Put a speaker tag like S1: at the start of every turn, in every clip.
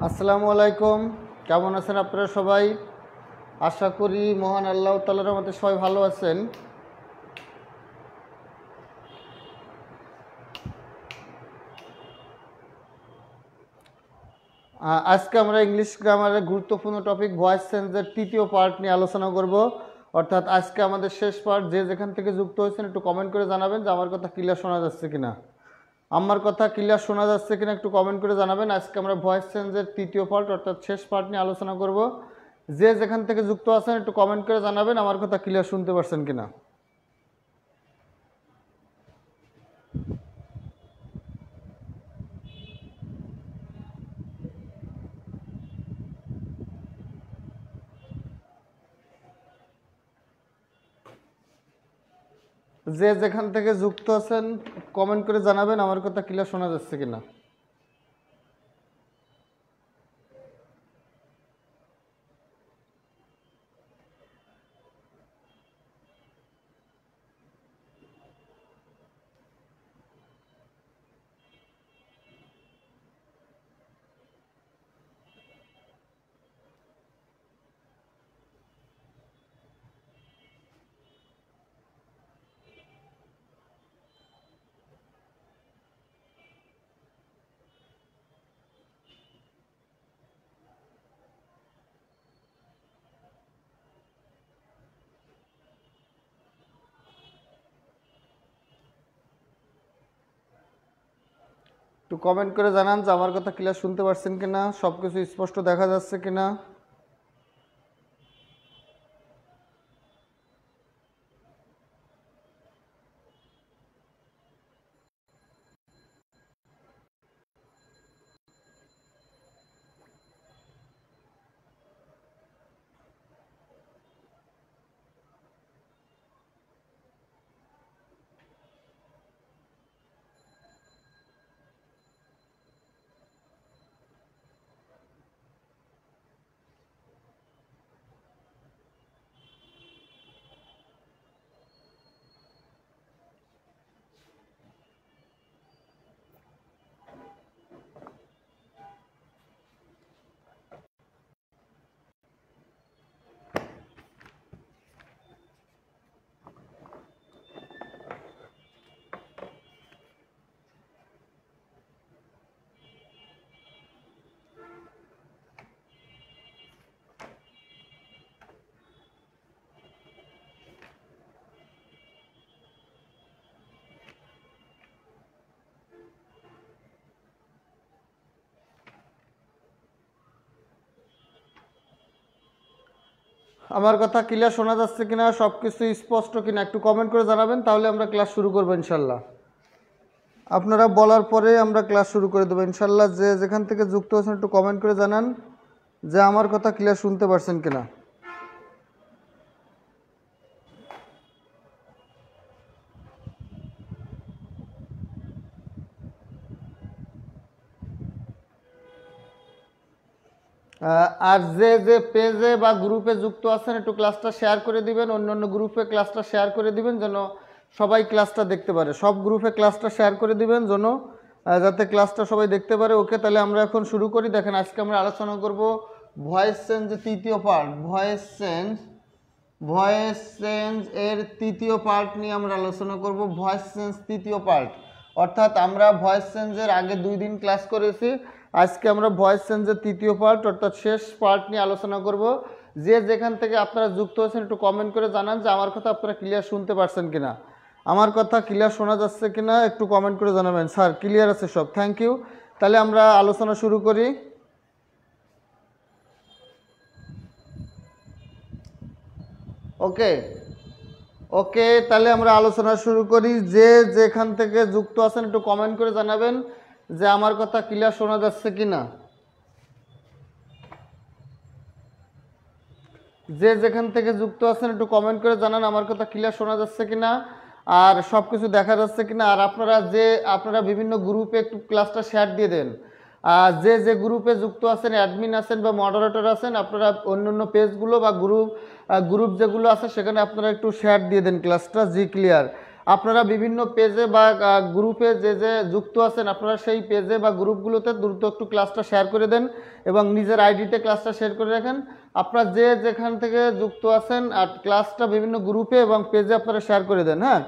S1: আসসালামু আলাইকুম। কেমন আছেন আপনারা সবাই? আশা করি মহান আল্লাহ তাআলার রহমতে সবাই ভালো আছেন। আজকে আমরা ইংলিশ গ্রামারের গুরুত্বপূর্ণ টপিক ভয়েস চেঞ্জের তৃতীয় পার্ট নিয়ে আলোচনা করব। অর্থাৎ আজকে আমাদের শেষ পার্ট। যে যেখান থেকে যুক্ত হয়েছেন একটু কমেন্ট করে জানাবেন যে আমার কথা ক্লিয়ার শোনা যাচ্ছে কিনা। আমার কথা ক্লিয়ার শোনা যাচ্ছে কিনা একটু কমেন্ট করে জানাবেন। আজকে আমরা ভয়েস চেঞ্জের তৃতীয় পার্ট অর্থাৎ শেষ পার্ট নিয়ে আলোচনা করব। যে যেখান থেকে যুক্ত আছেন একটু কমেন্ট করে জানাবেন আমার কথা ক্লিয়ার শুনতে পারছেন কিনা। যে যেখান থেকে যুক্ত আছেন কমেন্ট করে জানাবেন আমার কথা ক্লিয়ার শোনা যাচ্ছে কিনা। একটু কমেন্ট করে জানান যে আমার কথা ক্লিয়ার শুনতে পারছেন কিনা, সব কিছু স্পষ্ট দেখা যাচ্ছে কিনা। আমার কথা ক্লিয়ার শোনা যাচ্ছে কিনা, সব কিছু স্পষ্ট কিনা একটু কমেন্ট করে জানাবেন, তাহলে আমরা ক্লাস শুরু করবো ইনশাল্লাহ। আপনারা বলার পরে আমরা ক্লাস শুরু করে দেবো ইনশাল্লাহ। যে যেখান থেকে যুক্ত হয়েছেন একটু কমেন্ট করে জানান যে আমার কথা ক্লিয়ার শুনতে পারছেন কিনা। আর যে যে পেজে বা গ্রুপে যুক্ত আছেন একটু ক্লাসটা শেয়ার করে দিবেন, অন্য অন্য গ্রুপে ক্লাসটা শেয়ার করে দিবেন যেন সবাই ক্লাসটা দেখতে পারে। সব গ্রুপে ক্লাসটা শেয়ার করে দিবেন যেন যাতে ক্লাসটা সবাই দেখতে পারে। ওকে, তাহলে আমরা এখন শুরু করি। দেখেন আজকে আমরা আলোচনা করব ভয়েস চেঞ্জ তৃতীয় পার্ট। ভয়েস চেঞ্জ এর তৃতীয় পার্ট নিয়ে আমরা আলোচনা করব। ভয়েস চেঞ্জ তৃতীয় পার্ট অর্থাৎ আমরা ভয়েস চেঞ্জের আগে 2 দিন ক্লাস করেছি। আজকে আমরা ভয়েস চেঞ্জের তৃতীয় পার্ট অর্থাৎ শেষ পার্ট নিয়ে আলোচনা করব। যে যেখান থেকে আপনারা যুক্ত হয়েছেন একটু কমেন্ট করে জানান যে আমার কথা আপনারা ক্লিয়ার শুনতে পারছেন কিনা, আমার কথা ক্লিয়ার শোনা যাচ্ছে কিনা একটু কমেন্ট করে জানাবেন। স্যার ক্লিয়ার আছে সব, থ্যাংক ইউ। তাহলে আমরা আলোচনা শুরু করি। ওকে, তাহলে আমরা আলোচনা শুরু করি। যে যেখান থেকে যুক্ত আছেন একটু কমেন্ট করে জানাবেন যে আমার কথা ক্লিয়ার শোনা যাচ্ছে কিনা। যে যেখান থেকে যুক্ত আছেন একটু কমেন্ট করে জানান আমার কথা ক্লিয়ার শোনা যাচ্ছে কিনা আর সব কিছু দেখা যাচ্ছে কিনা। আর আপনারা বিভিন্ন গ্রুপে একটু ক্লাসটা শেয়ার দিয়ে দেন। যে যে গ্রুপে যুক্ত আছেন, অ্যাডমিন আছেন বা মডারেটর আছেন, আপনারা অন্য অন্য পেজগুলো বা গ্রুপ যেগুলো আছে সেখানে আপনারা একটু শেয়ার দিয়ে দেন ক্লাসটা। জি ক্লিয়ার। আপনারা বিভিন্ন পেজে বা গ্রুপে যে যে যুক্ত আছেন আপনারা সেই পেজে বা গ্রুপগুলোতে দ্রুত একটু ক্লাসটা শেয়ার করে দেন এবং নিজের আইডিতে ক্লাসটা শেয়ার করে রাখেন। আপনারা যে যেখান থেকে যুক্ত আছেন আর ক্লাসটা বিভিন্ন গ্রুপে এবং পেজে আপনারা শেয়ার করে দেন। হ্যাঁ,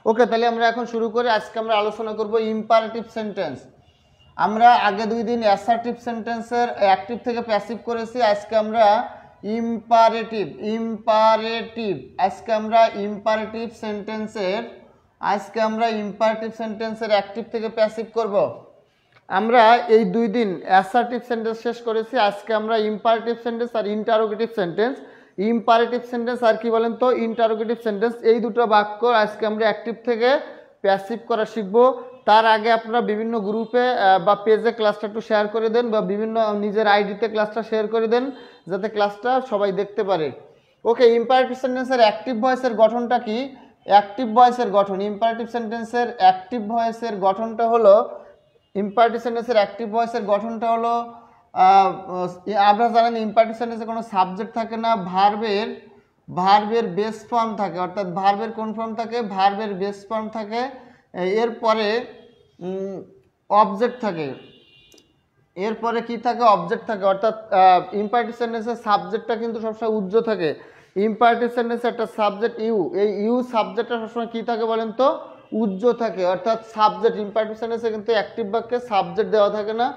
S1: ওকে, তাহলে আমরা এখন শুরু করি। আজকে আমরা আলোচনা করব ইম্পারেটিভ সেন্টেন্স। আমরা আগে 2 দিন অ্যাসার্টিভ সেন্টেন্সের অ্যাক্টিভ থেকে প্যাসিভ করেছি। আজকে আমরা ইম্পারেটিভ আজকে আমরা ইম্পারেটিভ সেন্টেন্সের অ্যাক্টিভ থেকে প্যাসিভ করব। আমরা এই 2 দিন অ্যাসার্টিভ সেন্টেন্স শেষ করেছি। আজকে আমরা ইম্পারেটিভ সেন্টেন্স আর ইন্টারোগেটিভ সেন্টেন্স। ইম্পারেটিভ সেন্টেন্স আর কি বলেন তো, ইন্টারোগেটিভ সেন্টেন্স, এই দুটো বাক্য আজকে আমরা অ্যাক্টিভ থেকে প্যাসিভ করা শিখব। তার আগে আপনারা বিভিন্ন গ্রুপে বা পেজে ক্লাসটা একটু শেয়ার করে দেন বা বিভিন্ন নিজের আইডিতে ক্লাসটা শেয়ার করে দেন যাতে ক্লাসটা সবাই দেখতে পারে। ওকে, ইম্পারেটিভ সেন্টেন্সের অ্যাক্টিভ ভয়েসের গঠনটা কি? অ্যাক্টিভ ভয়েসের গঠন, ইম্পারেটিভ সেন্টেন্সের অ্যাক্টিভ ভয়েসের গঠনটা হলো আপনারা জানেন ইম্পারেটিভ সেন্টেন্সে কোনো সাবজেক্ট থাকে না, ভার্বের বেস ফর্ম থাকে, অর্থাৎ ভার্বের কোন ফর্ম থাকে? ভার্বের বেস ফর্ম থাকে, এরপরে অবজেক্ট থাকে, এরপরে কি থাকে? অবজেক্ট থাকে। অর্থাৎ ইম্পারেটিভ সেন্টেন্সের সাবজেক্টটা কিন্তু সবসময় উজ্জ্ব থাকে। ইম্পারেটিভ সেন্টেন্সে একটা সাবজেক্ট ইউ, এই ইউ সাবজেক্টটা সবসময় কী থাকে বলেন তো? উজ্জ্ব থাকে। অর্থাৎ সাবজেক্ট ইম্পারেটিভ সেন্টেন্সে কিন্তু অ্যাক্টিভ বাক্যে সাবজেক্ট দেওয়া থাকে না,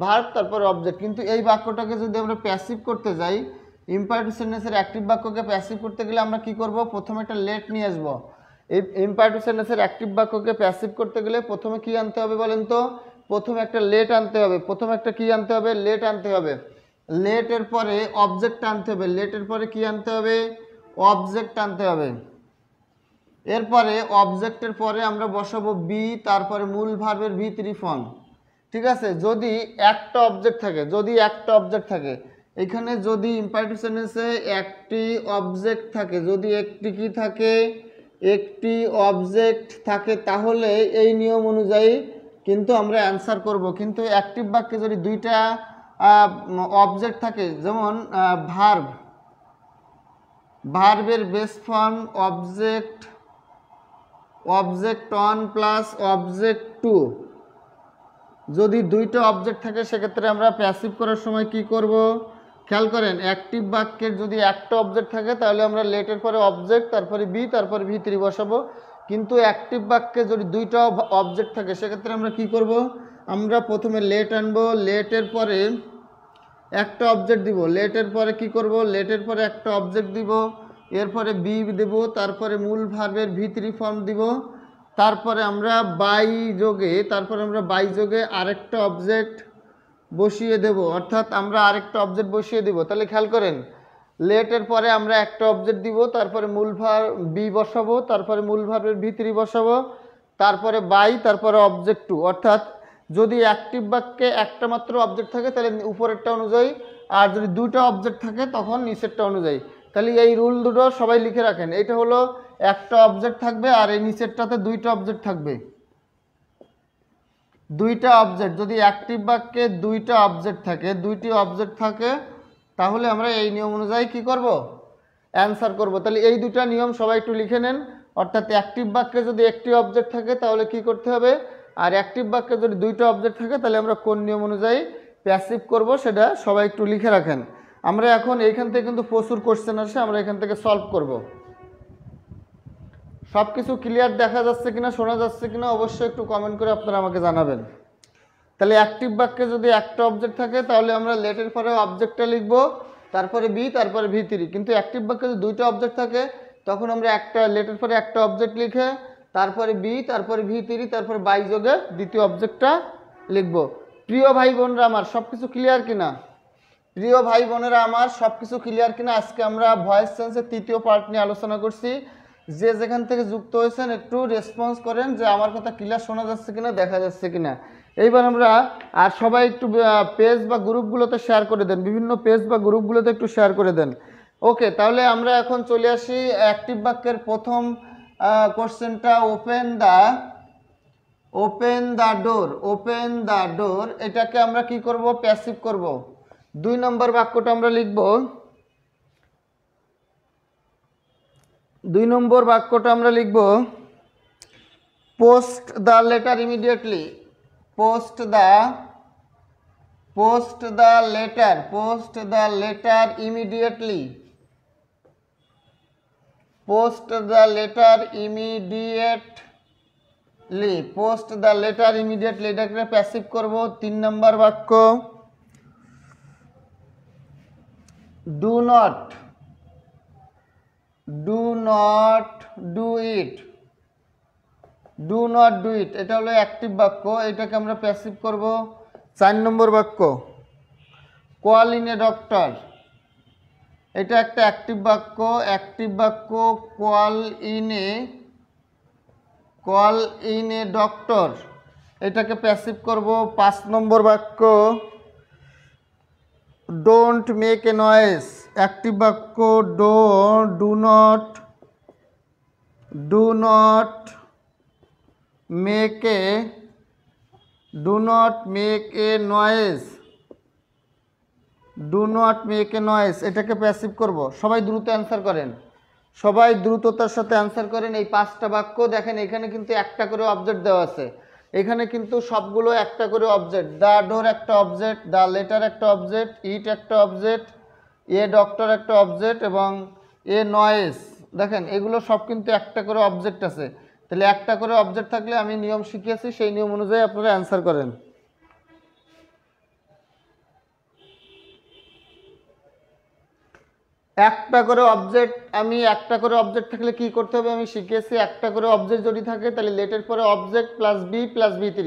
S1: ভার্ব তারপর অবজেক্ট। কিন্তু এই বাক্যটাকে যদি আমরা প্যাসিভ করতে যাই, ইম্পারেটিভ সেন্টেন্সের অ্যাক্টিভ বাক্যকে প্যাসিভ করতে গেলে আমরা কি করব? প্রথমে একটা লেট নিয়ে আসবো। এই ইম্পারেটিভ সেন্টেন্সের অ্যাক্টিভ বাক্যকে প্যাসিভ করতে গেলে প্রথমে কি আনতে হবে বলেন তো? প্রথমে একটা লেট আনতে হবে। প্রথমে একটা কি আনতে হবে? লেট আনতে হবে। লেটের পরে অবজেক্ট আনতে হবে। লেটের পরে কি আনতে হবে? অবজেক্ট আনতে হবে। এরপরে অবজেক্টের পরে আমরা বসাবো বি, তারপরে মূল ভার্বের V3 ফর্ম। ঠিক আছে, যদি একটা অবজেক্ট থাকে, এখানে যদি ইম্পারেটিভ সেন্টেন্সে একটি অবজেক্ট থাকে, যদি একটি অবজেক্ট থাকে তাহলে এই নিয়ম অনুযায়ী কিন্তু আমরা অ্যান্সার করব। কিন্তু অ্যাক্টিভ বাক্যে যদি দুইটা অবজেক্ট থাকে, যেমন ভার্বের base form object 1 plus object 2, যদি দুইটা অবজেক্ট থাকে সেক্ষেত্রে আমরা প্যাসিভ করার সময় কি করব? খেয়াল করেন, অ্যাক্টিভ বাক্যের যদি একটা অবজেক্ট থাকে তাহলে আমরা লেটের পরে অবজেক্ট, তারপরে বি, তারপরে V3 বসাবো। কিন্তু অ্যাক্টিভ বাক্যে যদি দুইটা অবজেক্ট থাকে সেক্ষেত্রে আমরা কি করব? আমরা প্রথমে লেট আনবো, লেটের পরে একটা অবজেক্ট দিব, লেটের পরে কি করব? লেটের পরে একটা অবজেক্ট দিব, এরপরে বি দেব, তারপরে মূল ভার্বের V3 ফর্ম দিব, তারপরে আমরা বাই যোগে আরেকটা অবজেক্ট বসিয়ে দেব। অর্থাৎ আমরা আরেকটা অবজেক্ট বসিয়ে দিব। তাহলে খেয়াল করেন, লেটের পরে আমরা একটা অবজেক্ট দিব, তারপরে মূল ভার্ব বি বসাবো, তারপরে মূল ভার্বের V3 বসাবো, তারপরে বাই, তারপরে অবজেক্ট 2। অর্থাৎ যদি অ্যাক্টিভ বাক্যে একটা মাত্র অবজেক্ট থাকে তাহলে উপরেরটা অনুযায়ী, আর যদি দুটো অবজেক্ট থাকে তখন নিচেরটা অনুযায়ী। তাহলে এই রুল দুটো সবাই লিখে রাখেন। এটা হলো একটা অবজেক্ট থাকবে আর এই নিচেরটাতে দুইটা অবজেক্ট থাকবে। দুইটা অবজেক্ট, যদি অ্যাক্টিভ বাক্যে দুইটি অবজেক্ট থাকে তাহলে আমরা এই নিয়ম অনুযায়ী কি করব? অ্যান্সার করব। তাহলে এই দুটো নিয়ম সবাই একটু লিখে নেন। অর্থাৎ অ্যাক্টিভ বাক্যে যদি একটি অবজেক্ট থাকে তাহলে কি করতে হবে, আর অ্যাক্টিভ বাক্যে যদি দুইটা অবজেক্ট থাকে তাহলে আমরা কোন নিয়ম অনুযায়ী প্যাসিভ করব সেটা সবাই একটু লিখে রাখেন। আমরা এখন এইখান থেকে কিন্তু প্রচুর কোশ্চেন আসে, আমরা এখান থেকে সলভ করব। সব কিছু ক্লিয়ার দেখা যাচ্ছে কিনা, শোনা যাচ্ছে কিনা অবশ্যই একটু কমেন্ট করে আপনারা আমাকে জানাবেন। তাহলে অ্যাক্টিভ বাক্যে যদি একটা অবজেক্ট থাকে তাহলে আমরা লেটের পরে অবজেক্টটা লিখব, তারপরে বি, তারপরে V3। কিন্তু অ্যাক্টিভ বাক্যে যদি দুইটা অবজেক্ট থাকে তখন আমরা একটা লেটের পরে একটা অবজেক্ট লিখে তারপরে বি, তারপরে V3, তারপরে বাই যোগে দ্বিতীয় অবজেক্টটা লিখব। প্রিয় ভাই বোনেরা আমার সব কিছু ক্লিয়ার কিনা? আজকে আমরা ভয়েস চেঞ্জের তৃতীয় পার্ট নিয়ে আলোচনা করছি। যে যেখান থেকে যুক্ত হয়েছেন একটু রেসপন্স করেন যে আমার কথা ক্লিয়ার শোনা যাচ্ছে কিনা, দেখা যাচ্ছে কিনা। এইবার আমরা আর সবাই একটু পেজ বা গ্রুপগুলোতে শেয়ার করে দেন, বিভিন্ন পেজ বা গ্রুপগুলোতে একটু শেয়ার করে দেন। ওকে, তাহলে আমরা এখন চলে আসি অ্যাক্টিভ বাক্যের প্রথম কোশ্চেনটা, ওপেন দ্য ডোর। এটাকে আমরা কি করব? প্যাসিভ করব। 2 নম্বর বাক্যটা আমরা লিখব, 2 নম্বর বাক্যটা আমরা লিখব post the letter immediately, post the letter immediately, post the letter immediately, post the letter immediately, এটাকে প্যাসিভ করব। 3 নম্বর বাক্য, do not do it, do not do it, এটা হলো অ্যাক্টিভ বাক্য, এটাকে আমরা প্যাসিভ করব। 4 নম্বর বাক্য, কল ইন এ ডক্টর, এটা একটা অ্যাক্টিভ বাক্য, কল ইন এ ডক্টর, এটাকে প্যাসিভ করব। 5 নম্বর বাক্য, don't make a noise, active বাক্য, do not make a noise, এটাকে প্যাসিভ করব। সবাই দ্রুত অ্যান্সার করেন, সবাই দ্রুততার সাথে অ্যান্সার করেন। এই 5টা বাক্য দেখেন, এখানে কিন্তু একটা করে অবজেক্ট দেওয়া আছে, এখানে কিন্তু সবগুলো একটা করে অবজেক্ট। দ্য ডোর একটা অবজেক্ট, দ্য লেটার একটা অবজেক্ট, ইট একটা অবজেক্ট, এ ডক্টর একটা অবজেক্ট এবং এ নয়েজ, দেখেন এগুলো সব কিন্তু একটা করে অবজেক্ট আছে। তাহলে একটা করে অবজেক্ট থাকলে আমি নিয়ম শিখিয়েছি, সেই নিয়ম অনুযায়ী আপনারা অ্যান্সার করেন। একটা করে অবজেক্ট থাকলে কি করতে হবে আমি শিখিয়েছি। একটা করে অবজেক্ট যদি থাকে তাহলে লেটের পরে object plus B plus V3।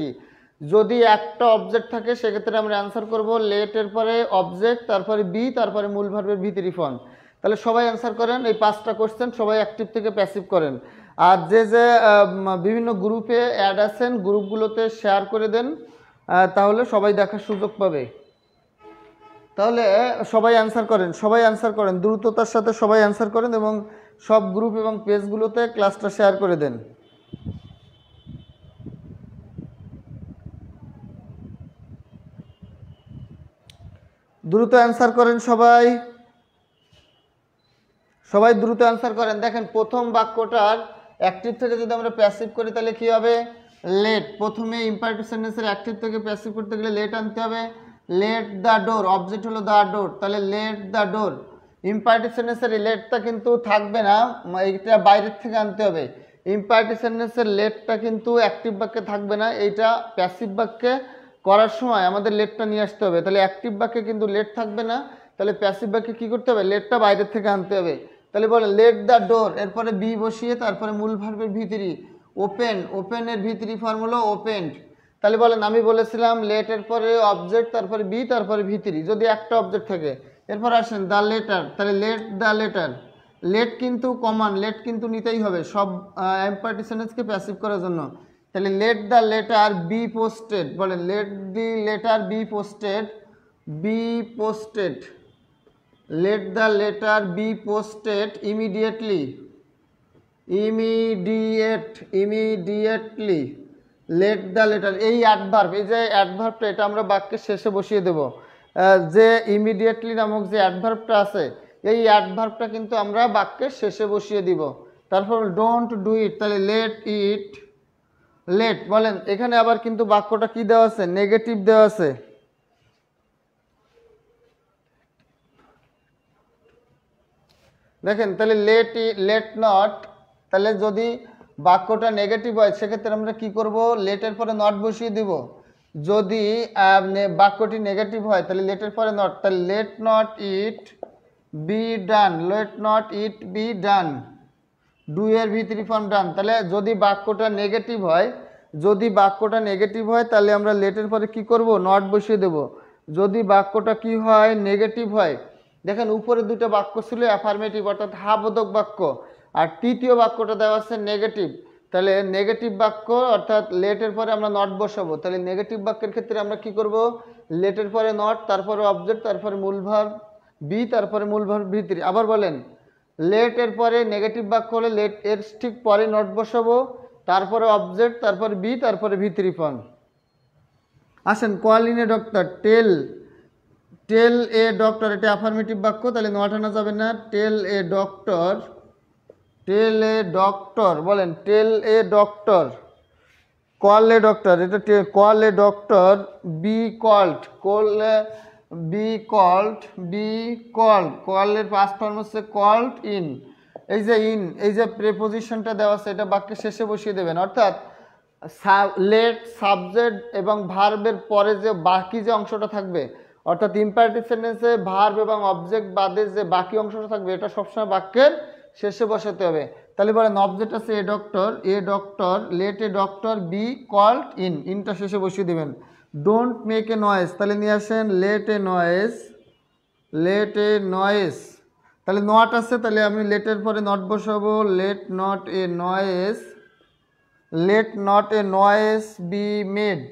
S1: যদি একটা অবজেক্ট থাকে সেক্ষেত্রে আমরা অ্যান্সার করব লেটের পরে অবজেক্ট, তারপরে বি, তারপরে মূল ভার্বের V3 ফর্ম। তাহলে সবাই অ্যান্সার করেন। এই 5টা কোশ্চেন সবাই অ্যাক্টিভ থেকে প্যাসিভ করেন। আর যে বিভিন্ন গ্রুপে অ্যাড আছেন, গ্রুপগুলোতে শেয়ার করে দেন, তাহলে সবাই দেখার সুযোগ পাবে। তাহলে সবাই অ্যান্সার করেন, দ্রুততার সাথে সবাই অ্যান্সার করেন এবং সব গ্রুপ এবং পেজগুলোতে ক্লাসটা শেয়ার করে দেন। দ্রুত অ্যান্সার করেন সবাই দ্রুত অ্যান্সার করেন। দেখেন প্রথম বাক্যটার অ্যাক্টিভ থেকে যদি আমরা প্যাসিভ করি তাহলে কি হবে, লেট। প্রথমে ইম্পারেটিভ সেন্টেন্সের অ্যাক্টিভ থেকে প্যাসিভ করতে গেলে লেট আনতে হবে। লেট দ্য ডোর, অবজেক্ট হলো দ্য ডোর, তাহলে লেট দ্য ডোর। ইম্পারেটিভ সেন্টেন্সের লেটটা কিন্তু থাকবে না, এইটা বাইরের থেকে আনতে হবে। ইম্পারেটিভ সেন্টেন্সের লেটটা কিন্তু অ্যাক্টিভ বাক্যে থাকবে না, এইটা প্যাসিভ বাক্যে করার সময় আমাদের লেটটা নিয়ে আসতে হবে। তাহলে অ্যাক্টিভ বাক্যে কিন্তু লেট থাকবে না, তাহলে প্যাসিভ বাক্যে কী করতে হবে, লেটটা বাইরের থেকে আনতে হবে। তাহলে বলে লেট দ্য ডোর, এরপরে বি বসিয়ে তারপরে মূল ভার্বের V3, ওপেনের V3 ফর্ম হলো ওপেন্ড। তাহলে বলেন আমি বলেছিলাম লেটের পরে অবজেক্ট, তারপরে বি, তারপরে V3 যদি একটা অবজেক্ট থাকে। এরপর আসেন দ্য লেটার, তাহলে লেট দ্য লেটার, লেট কিন্তু কমান, লেট কিন্তু নিতেই হবে সব ইম্পারেটিভ সেন্টেন্সকে প্যাসিভ করার জন্য। তাহলে let the letter be posted, বলেন let the letter be posted, let the letter be posted immediately, let the letter, এই অ্যাডভার্ব, এই যে অ্যাডভার্বটা এটা আমরা বাক্যের শেষে বসিয়ে দেব। যে ইমিডিয়েটলি নামক যে অ্যাডভার্বটা আছে এই অ্যাডভার্বটা কিন্তু আমরা বাক্যের শেষে বসিয়ে দিব। তারপর ডোন্ট ডু ইট, তাহলে লেট বলেন এখানে আবার কিন্তু বাক্যটা কি দেওয়া আছে, নেগেটিভ দেওয়া আছে। দেখেন তাহলে লেট নট, তাহলে যদি বাক্যটা নেগেটিভ হয় সেক্ষেত্রে আমরা কি করব, লেটের পরে নট বসিয়ে দিব। যদি বাক্যটি নেগেটিভ হয় তাহলে লেটের পরে নট, তাহলে let not it be done, do এর V3 ফর্ম ডান। তাহলে যদি বাক্যটা নেগেটিভ হয় তাহলে আমরা লেটের পরে কি করব, নট বসিয়ে দেব। যদি বাক্যটা কি হয়, নেগেটিভ হয়, দেখেন উপরে দুটো বাক্য ছিল অ্যাফার্মেটিভ অর্থাৎ হাবোধক বাক্য, আর তৃতীয় বাক্যটা দেওয়া আছে নেগেটিভ। তাহলে নেগেটিভ বাক্য অর্থাৎ লেটের পরে আমরা নট বসাবো। তাহলে নেগেটিভ বাক্যের ক্ষেত্রে আমরা কি করব, লেটের পরে নট, তারপরে অবজেক্ট, তারপরে মূল ভার্ব বি, তারপরে মূল ভার্ব V3। আবার বলেন লেটের পরে নেগেটিভ বাক্য হলে লেট এর ঠিক পরে নট বসাবো, তারপরে অবজেক্ট, তারপরে বি, তারপরে V3 ফর্ম। আসেন call in a doctor, tell a doctor, এটা অ্যাফার্মেটিভ বাক্য, তাহলে নট আনা যাবে না। টেল এ ডক্টর, বলেন tell a doctor, call a doctor, এটা call a doctor, be called, be called, কলের পাস্ট ফর্ম হচ্ছে কল্ড ইন। এই যে ইন, এই যে প্রেপোজিশনটা দেওয়া আছে এটা বাক্যের শেষে বসিয়ে দেবেন, অর্থাৎ লেট, সাবজেক্ট এবং ভার্বের পরে যে বাকি যে অংশটা থাকবে, অর্থাৎ ইম্পারেটিভ সেন্টেন্সে ভার্ব এবং অবজেক্ট বাদে যে বাকি অংশটা থাকবে এটা সবসময় বাক্যের শেষে বসাতে হবে। তাহলে বলেন অবজেক্ট আছে a doctor, let a doctor be called in, ইনটা শেষে বসিয়ে দেবেন। ডোন্ট মেক এ নয়েজ, তাহলে নিয়ে আসেন লেট এ নয়েজ, তাহলে নট আছে, তাহলে আমি লেটের পরে নট বসাবো, late not a noise be made,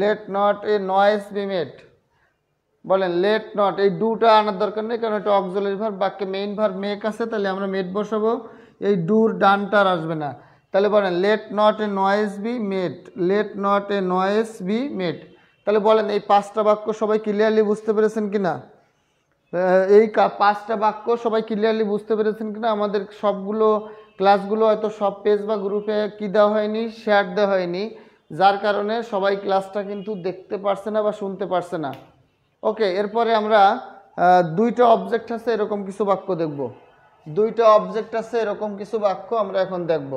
S1: late not a noise be made. বলেন লেট নট, এই ডুটা আনার দরকার নেই কারণ এটা অক্সিলারি ভার্ব, বাক্যে মেইন ভার্ব মেক আছে, তাহলে আমরা মেড বসাবো, এই ডুর ডানটা আর আসবে না। তাহলে বলেন late not a noise be made, তাহলে বলেন এই পাঁচটা বাক্য সবাই ক্লিয়ারলি বুঝতে পেরেছেন কিনা? এই পাঁচটা বাক্য সবাই ক্লিয়ারলি বুঝতে পেরেছেন কিনা? আমাদের সবগুলো ক্লাসগুলো হয়তো সব পেজ বা গ্রুপে কি দেওয়া হয়নি, শেয়ার দেওয়া হয়নি, যার কারণে সবাই ক্লাসটা কিন্তু দেখতে পারছে না বা শুনতে পারছে না। ওকে, এরপরে আমরা দুইটা অবজেক্ট আছে এরকম কিছু বাক্য দেখব, আমরা এখন দেখব।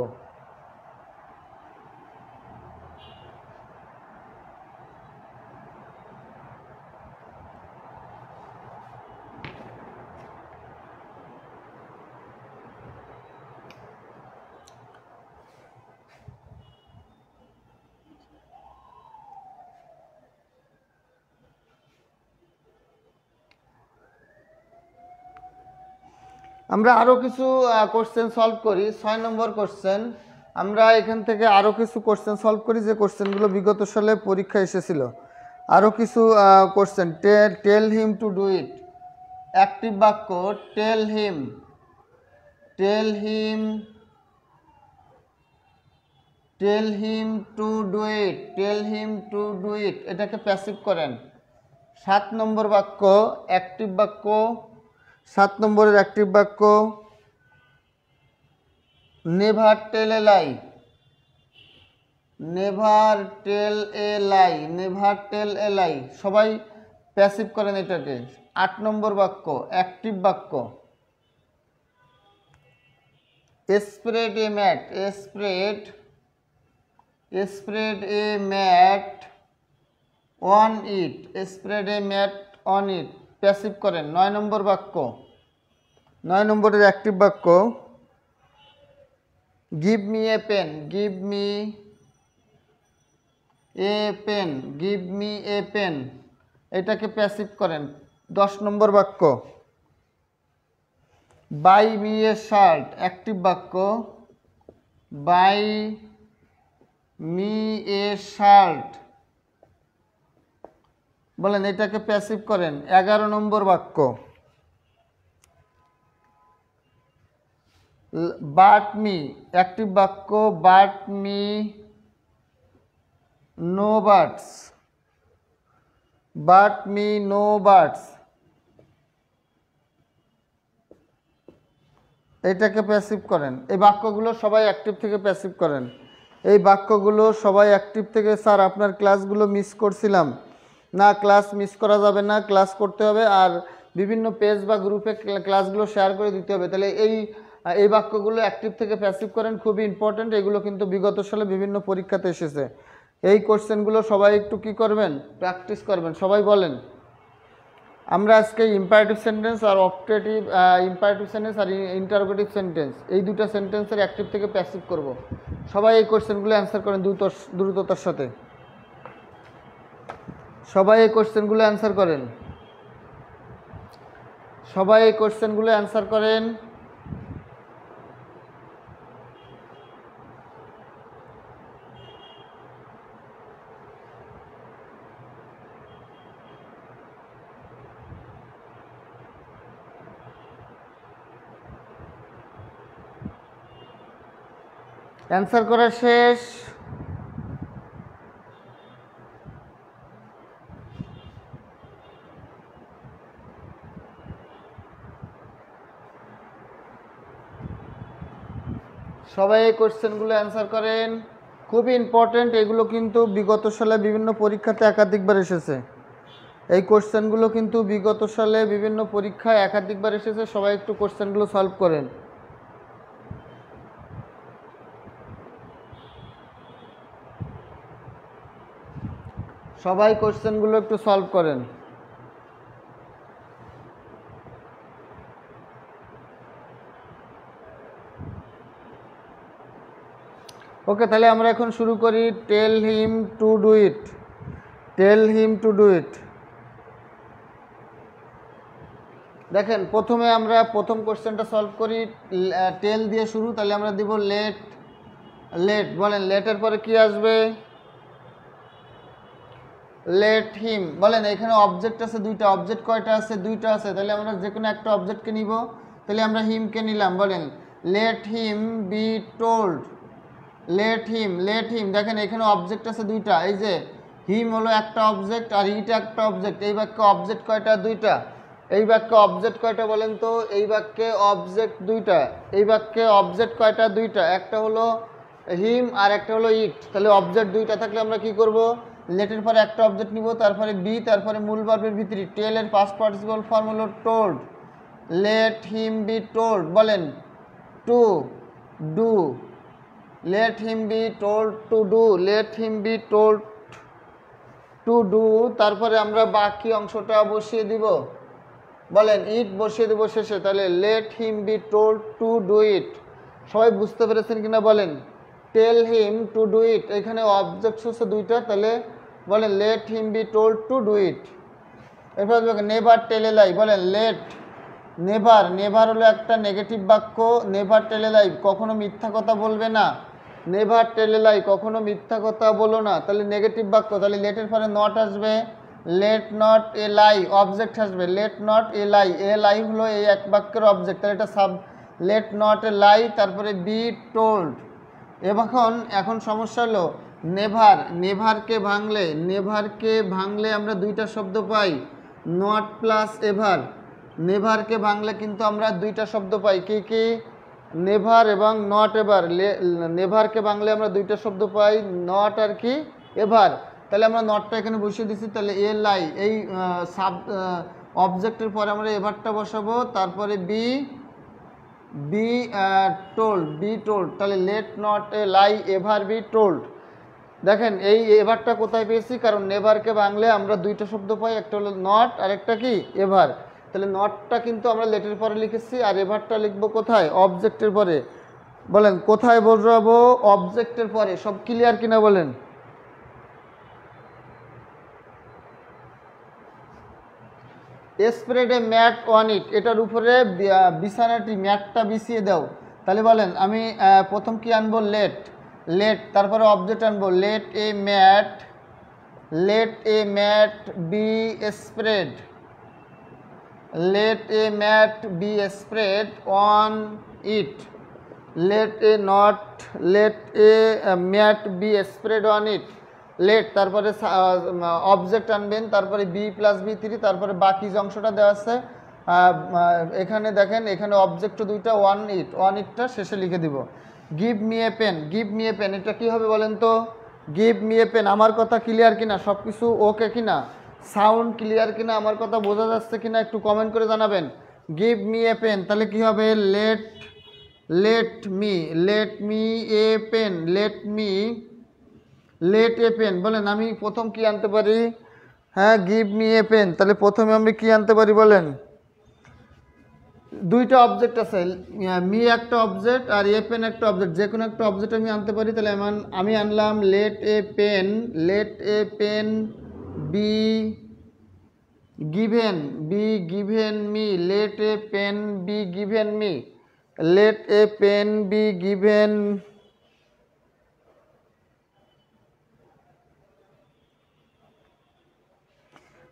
S1: আমরা আরও কিছু কোশ্চেন সলভ করি। 6 নম্বর কোশ্চেন, আমরা এখান থেকে আরও কিছু কোশ্চেন সলভ করি যে কোশ্চেনগুলো বিগত সালে পরীক্ষায় এসেছিল। আরও কিছু question, tell him to do it, active বাক্য টেল হিম টু ডু ইট, এটাকে প্যাসিভ করেন। 7 নম্বর বাক্য অ্যাক্টিভ বাক্য, 7 নম্বরের অ্যাক্টিভ বাক্য নেভার টেল এ লাই, সবাই প্যাসিভ করেন এটাকে। 8 নম্বর বাক্য অ্যাক্টিভ বাক্য spread a mat on it, passive করেন। 9 নম্বর বাক্য, 9 নম্বরের অ্যাক্টিভ বাক্য গিভ মি এ পেন, এটাকে প্যাসিভ করেন। 10 নম্বর বাক্য buy me a shirt, active বাক্য বাই মি এ শার্ট, বলেন এটাকে প্যাসিভ করেন। 11 নম্বর বাক্য বাট মি, অ্যাক্টিভ বাক্য বাট মি নো বার্ডস, এটাকে প্যাসিভ করেন। এই বাক্যগুলো সবাই অ্যাক্টিভ থেকে প্যাসিভ করেন। স্যার আপনার ক্লাসগুলো মিস করছিলাম না, ক্লাস মিস করা যাবে না, ক্লাস করতে হবে, আর বিভিন্ন পেজ বা গ্রুপে ক্লাসগুলো শেয়ার করে দিতে হবে। তাহলে এই বাক্যগুলো অ্যাক্টিভ থেকে প্যাসিভ করেন, খুবই ইম্পর্ট্যান্ট, এগুলো কিন্তু বিগত সালে বিভিন্ন পরীক্ষাতে এসেছে। এই কোশ্চেনগুলো সবাই একটু কি করবেন, প্র্যাকটিস করবেন। সবাই বলেন আমরা আজকে ইম্পারেটিভ সেন্টেন্স আর ইন্টারোগেটিভ সেন্টেন্স, এই দুটো সেন্টেন্সের অ্যাক্টিভ থেকে প্যাসিভ করব। সবাই এই কোশ্চেনগুলো অ্যান্সার করেন দ্রুততার সাথে, সবাই এই কোশ্চেনগুলো অ্যান্সার করেন। অ্যান্সার করা শেষ। সবাই এই কোশ্চেনগুলো অ্যান্সার করেন, খুবই ইম্পর্টেন্ট। এগুলো কিন্তু বিগত সালে বিভিন্ন পরীক্ষাতে একাধিকবার এসেছে। এই কোশ্চেনগুলো কিন্তু বিগত সালে বিভিন্ন পরীক্ষায় একাধিকবার এসেছে। সবাই একটু কোশ্চেনগুলো সলভ করেন। সবাই কোশ্চেনগুলো একটু সলভ করেন। ওকে, তাহলে আমরা এখন শুরু করি। Tell him to do it, tell him to do it. দেখেন প্রথমে আমরা প্রথম কোশ্চেনটা সলভ করি, টেল দিয়ে শুরু। তাহলে আমরা দিব লেট, লেট বলেন, লেটের পরে কি আসবে? Let him. বলেন এখানে অবজেক্ট আছে দুইটা, অবজেক্ট কয়টা আছে? দুইটা আছে। তাহলে আমরা যে কোনো একটা অবজেক্টকে নিব। তাহলে আমরা হিমকে নিলাম। বলেন late him be told, let him, let him. দেখেন এখানে অবজেক্ট আছে দুইটা, এই যে হিম হলো একটা অবজেক্ট আর ইট একটা অবজেক্ট। এই বাক্যে অবজেক্ট কয়টা? দুইটা। এই বাক্যে অবজেক্ট কয়টা বলেন তো? এই বাক্যে অবজেক্ট দুইটা। এই বাক্যে অবজেক্ট কয়টা? দুইটা। একটা হলো হিম আর একটা হলো ইট। তাহলে অবজেক্ট দুইটা থাকলে আমরা কি করব? লেটের পরে একটা অবজেক্ট নিব, তারপরে বি, তারপরে মূল ভার্বের ভিতরে টেলের পাস্ট পার্টিসিপল ফর্ম হলো told. Let him be told. বলেন to do, let him be told to do, let him be told to do. তারপরে আমরা বাকি অংশটা বসিয়ে দিব। বলেন ইট বসিয়ে দেবো শেষে। তাহলে late him be told to do ইট। সবাই বুঝতে পেরেছেন কিনা বলেন? টেল হিম টু ডু ইট, এখানে অবজেক্ট হচ্ছে দুইটা। তাহলে বলেন late him be told to do ইট। এরপর নেভার টেল এ লাই। বলেন লেট, নেভার, নেভার হলো একটা নেগেটিভ বাক্য। নেভার টেল এ লাই, কখনো মিথ্যা কথা বলবে না। নেভার টেল এ লাই, কখনো মিথ্যা কথা বলো না। তাহলে নেগেটিভ বাক্য। তাহলে লেটের পরে নট আসবে, late not a lie. Object আসবে লেট নট এ লাই। এ লাই হলো এই এক বাক্যের অবজেক্ট। তাহলে এটা সাব, লেট নট এ লাই। তারপরে বি টোল্ড। এখন সমস্যা হলো নেভার, নেভারকে ভাঙলে, নেভারকে ভাঙলে আমরা দুইটা শব্দ পাই, নট প্লাস এভার। নেভারকে ভাঙলে কিন্তু আমরা দুইটা শব্দ পাই, কি কি? নেভার এবং নট এভার। নেভারকে ভাঙলে আমরা দুইটা শব্দ পাই, নট আর কি? এভার। তাহলে আমরা নটটা এখানে বসিয়ে দিচ্ছি। তাহলে এ লাই, এই সাব অবজেক্টের পরে আমরা এভারটা বসাবো। তারপরে be, be told, be told. তাহলে let not a lie ever be told. দেখেন এই এভারটা কোথায় পেয়েছি? কারণ নেভারকে ভাঙলে আমরা দুইটা শব্দ পাই, একটা হলো নট আর একটা কি? এভার। তাহলে নটটা কিন্তু আমরা লেটের পরে লিখেছি, আর এভারটা লিখবো কোথায়? অবজেক্টের পরে। বলেন কোথায় বসাবো? অবজেক্টের পরে। সব ক্লিয়ার কিনা বলেন? Spread a mat on it, এটার উপরে বিছানাটি, ম্যাটটা বিছিয়ে দাও। তাহলে বলেন আমি প্রথম কি আনবো? Let, let. তারপরে অবজেক্ট আনবো, let a mat, let a mat be spread, let a mat be spread on it, let a not, let a mat be spread on it. Let, তারপরে অবজেক্ট আনবেন, তারপরে বি প্লাস বি থ্রি, তারপরে বাকি যে অংশটা দেওয়া আছে এখানে দেখেন, এখানে অবজেক্ট দুইটা, ওয়ান ইট, ওয়ান ইটটা শেষে লিখে দিব। Give me a pen, give me a pen, এটা কী হবে বলেন তো? Give me a pen. আমার কথা ক্লিয়ার কিনা? সব কিছু ওকে কিনা? সাউন্ড ক্লিয়ার কিনা? আমার কথা বোঝা যাচ্ছে কিনা একটু কমেন্ট করে জানাবেন। গিভ মি এ পেন, তাহলে কী হবে? Let, let me, let me a pen, let me, let a pen. বলেন আমি প্রথম কি আনতে পারি? হ্যাঁ, গিভ মি এ পেন। তাহলে প্রথমে আমি কি আনতে পারি বলেন? দুইটা অবজেক্ট আছে, মি একটা অবজেক্ট আর এ পেন একটা অবজেক্ট। যে কোনো একটা অবজেক্ট আমি আনতে পারি। তাহলে আমি আনলাম let a pen, let a pen be given, be given me, let a pen be given me, let a pen be given.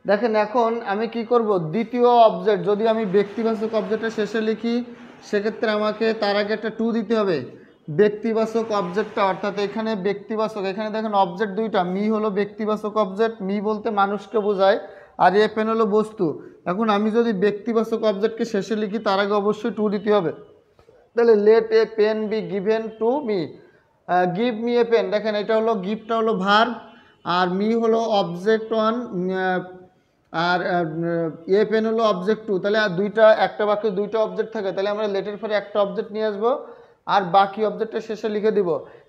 S1: দেখেন এখন আমি কি করব? দ্বিতীয় অবজেক্ট, যদি আমি ব্যক্তিবাচক অবজেক্টের শেষে লিখি সেক্ষেত্রে আমাকে তার আগে একটা টু দিতে হবে। ব্যক্তিবাচক অবজেক্টটা, অর্থাৎ এখানে ব্যক্তিবাচক, এখানে দেখেন অবজেক্ট দুইটা, মি হলো ব্যক্তিবাচক অবজেক্ট, মি বলতে মানুষকে বোঝায়, আর এ পেন হলো বস্তু। এখন আমি যদি ব্যক্তিবাচক অবজেক্টকে শেষে লিখি তার আগে অবশ্যই টু দিতে হবে। তাহলে let a pen be given to me, give me a pen, দেখেন এটা হলো গিফটটা হলো ভার্ব, আর মি হলো অবজেক্ট ওয়ান, আর এ পেন হলো অবজেক্ট টু। তাহলে আর দুইটা, একটা বাক্যে দুইটা অবজেক্ট থাকে, তাহলে আমরা লেটের পরে একটা অবজেক্ট নিয়ে আসবো আর বাকি অবজেক্টটা শেষে লিখে দিব।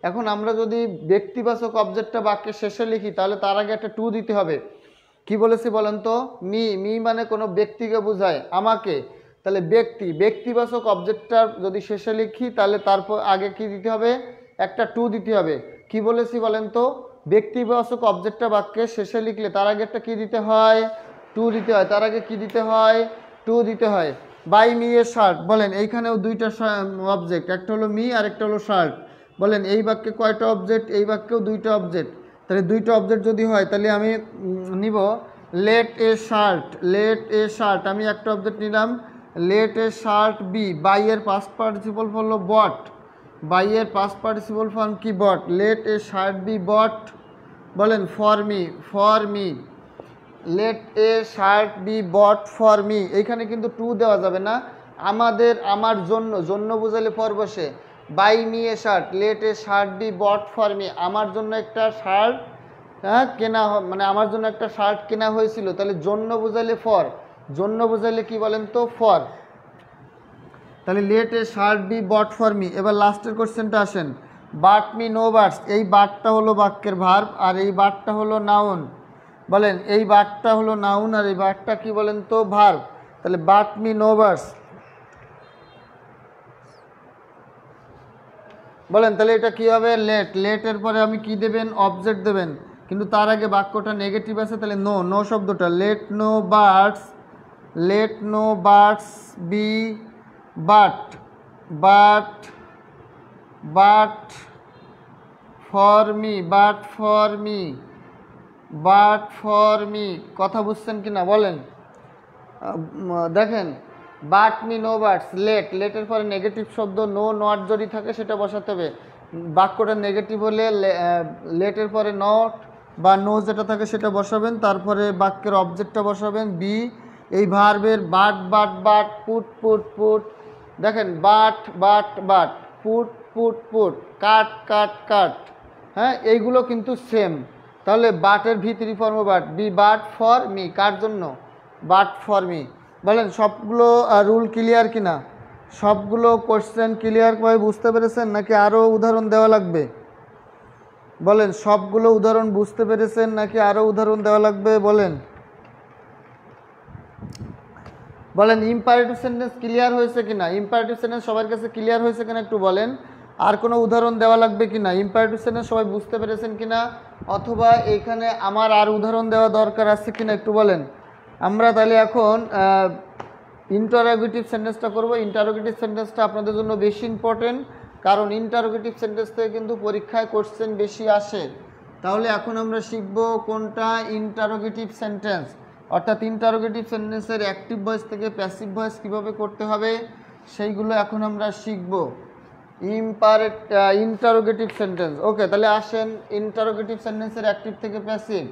S1: এখন আমরা যদি ব্যক্তিবাচক অবজেক্টটা বাক্যের শেষে লিখি তাহলে তার আগে একটা টু দিতে হবে। কি বলেছি বলেন তো? মি, মি মানে কোনো ব্যক্তিকে বোঝায়, আমাকে। তাহলে ব্যক্তি, ব্যক্তিবাচক অবজেক্টটা যদি শেষে লিখি তাহলে তারপর আগে কি দিতে হবে? একটা টু দিতে হবে। কি বলেছি বলেন তো? ব্যক্তিবাচক অবজেক্টটা বাক্যের শেষে লিখলে তার আগে একটা কি দিতে হয়? টু দিতে হয়। তার আগে কি দিতে হয়? টু দিতে হয়। বাই মি এ শার্ট, বলেন এইখানেও দুইটা অবজেক্ট, একটা হলো মি আর একটা হলো শার্ট। বলেন এই বাক্যে কয়টা অবজেক্ট? এই বাক্যেও দুইটা অবজেক্ট। তাহলে দুইটা অবজেক্ট যদি হয় তাহলে আমি নিব let a shirt, let a shirt, আমি একটা অবজেক্ট নিলাম। Let a shirt be, buy এর পাস্ট পার্টিসিপল হলো বট, বাই এর পাস্ট পার্টিসিপল ফর্ম কি? Bought. Let a shirt be bought, বলেন for me, for me. Let a shirt be bought for me, এইখানে কিন্তু টু দেওয়া যাবে না, আমাদের, আমার জন্য, জন্য বোঝালে ফর বসে। Buy me a shirt, let a shirt be bought for me, আমার জন্য একটা শার্ট কেনা, মানে আমার জন্য একটা শার্ট কেনা হয়েছিল। তাহলে জন্য বোঝালে ফর, জন্য বোঝালে কি বলেন তো? ফর। তাহলে let a shirt be bought for me. এবার লাস্টের কোশ্চেনটা আসেন, বাট মি নো বার্ডস, এই বাটটা হলো বাক্যের ভার্ব আর এই বাটটা হলো নাউন। বলেন এই বাটটা হলো নাউন আর এই বাটটা কি বলেন তো? ভার্ব। তাহলে বাট মি নো বার্ডস, বলেন তাহলে এটা কি হবে? লেট, লেটের পরে আমি কি দেবেন? অবজেক্ট দেবেন, কিন্তু তার আগে বাক্যটা নেগেটিভ আছে, তাহলে নো, নো শব্দটা, let no birds, let no birds be but, but, but for me, but for me, but for me. কথা বুঝছেন কিনা বলেন? দেখেন but me no birds, let, লেটের পরে নেগেটিভ শব্দ নো, নট যদি থাকে সেটা বসাতে হবে। বাক্যটা নেগেটিভ হলে লেটের পরে নট বা নো যেটা থাকে সেটা বসাবেন, তারপরে বাক্যের অবজেক্টটা বসাবেন বি। এই ভার্বের but, but, but, put, put, put, দেখেন but, but, but, put, put, put, cut, cut, cut, হ্যাঁ এইগুলো কিন্তু সেম। তাহলে বাটের ভিতরি form but, be but for me, কার জন্য? But for me. বলেন সবগুলো রুল ক্লিয়ার কিনা? সবগুলো কোশ্চেন ক্লিয়ারভাবে বুঝতে পেরেছেন নাকি আরও উদাহরণ দেওয়া লাগবে? বলেন সবগুলো উদাহরণ বুঝতে পেরেছেন নাকি আরও উদাহরণ দেওয়া লাগবে? বলেন, বলেন ইম্পারেটিভ সেন্টেন্স ক্লিয়ার হয়েছে কিনা? ইম্পারেটিভ সেন্টেন্স সবার কাছে ক্লিয়ার হয়েছে কিনা একটু বলেন। আর কোনো উদাহরণ দেওয়া লাগবে কিনা? ইম্পারেটিভ সেন্টেন্স সবাই বুঝতে পেরেছেন কিনা, অথবা এখানে আমার আর উদাহরণ দেওয়া দরকার আছে কিনা একটু বলেন। আমরা তাহলে এখন ইন্টারোগেটিভ সেন্টেন্সটা করব। ইন্টারোগেটিভ সেন্টেন্সটা আপনাদের জন্য বেশি ইম্পর্টেন্ট, কারণ ইন্টারোগেটিভ সেন্টেন্স থেকে কিন্তু পরীক্ষায় কোশ্চেন বেশি আসে। তাহলে এখন আমরা শিখব কোনটা? ইন্টারোগেটিভ সেন্টেন্স, অর্থাৎ ইন্টারোগেটিভ সেন্টেন্সের অ্যাক্টিভ ভয়েস থেকে প্যাসিভ ভয়েস কীভাবে করতে হবে সেইগুলো এখন আমরা শিখব। ইন্টারোগেটিভ সেন্টেন্স, ওকে তাহলে আসেন ইন্টারোগেটিভ সেন্টেন্সের অ্যাক্টিভ থেকে প্যাসিভ।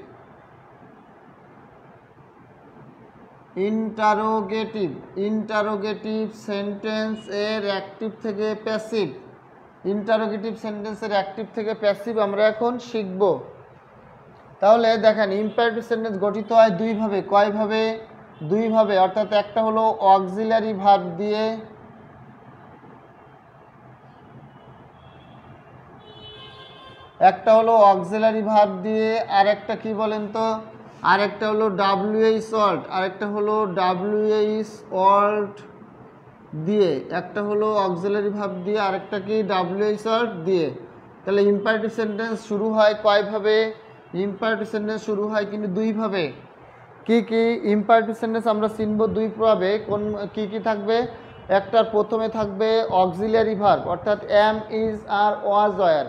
S1: ইন্টারোগেটিভ, ইন্টারোগেটিভ সেন্টেন্স এর অ্যাক্টিভ থেকে প্যাসিভ, ইন্টারোগেটিভ সেন্টেন্সের অ্যাক্টিভ থেকে প্যাসিভ আমরা এখন শিখব। তাহলে দেখেন ইম্পারেটিভ সেন্টেন্স গঠিত হয় দুইভাবে। কয়ভাবে? দুইভাবে, অর্থাৎ একটা হলো অক্সিলারি ভার্ব দিয়ে, একটা হলো অক্সিলারি ভার্ব দিয়ে, আর একটা কি বলেন তো? আর একটা হলো ডাব্লিউএইচ ওয়ার্ড, আর একটা হলো ডাব্লিউএইচ ওয়ার্ড দিয়ে, একটা হলো অক্সিলারি ভার্ব দিয়ে আর একটা কি? ডাব্লিউএইচ ওয়ার্ড দিয়ে। তাহলে ইম্পারেটিভ সেন্টেন্স শুরু হয় কয়ভাবে? ইম্পারেটিভ সেন্টেন্স শুরু হয় কিন্তু দুইভাবে। কি কি ইম্পারেটিভ সেন্টেন্স আমরা চিনব দুইভাবে? কোন কি কি থাকবে? একটার প্রথমে থাকবে অক্সিলারি ভার্ব, অর্থাৎ am, is, are, was, were.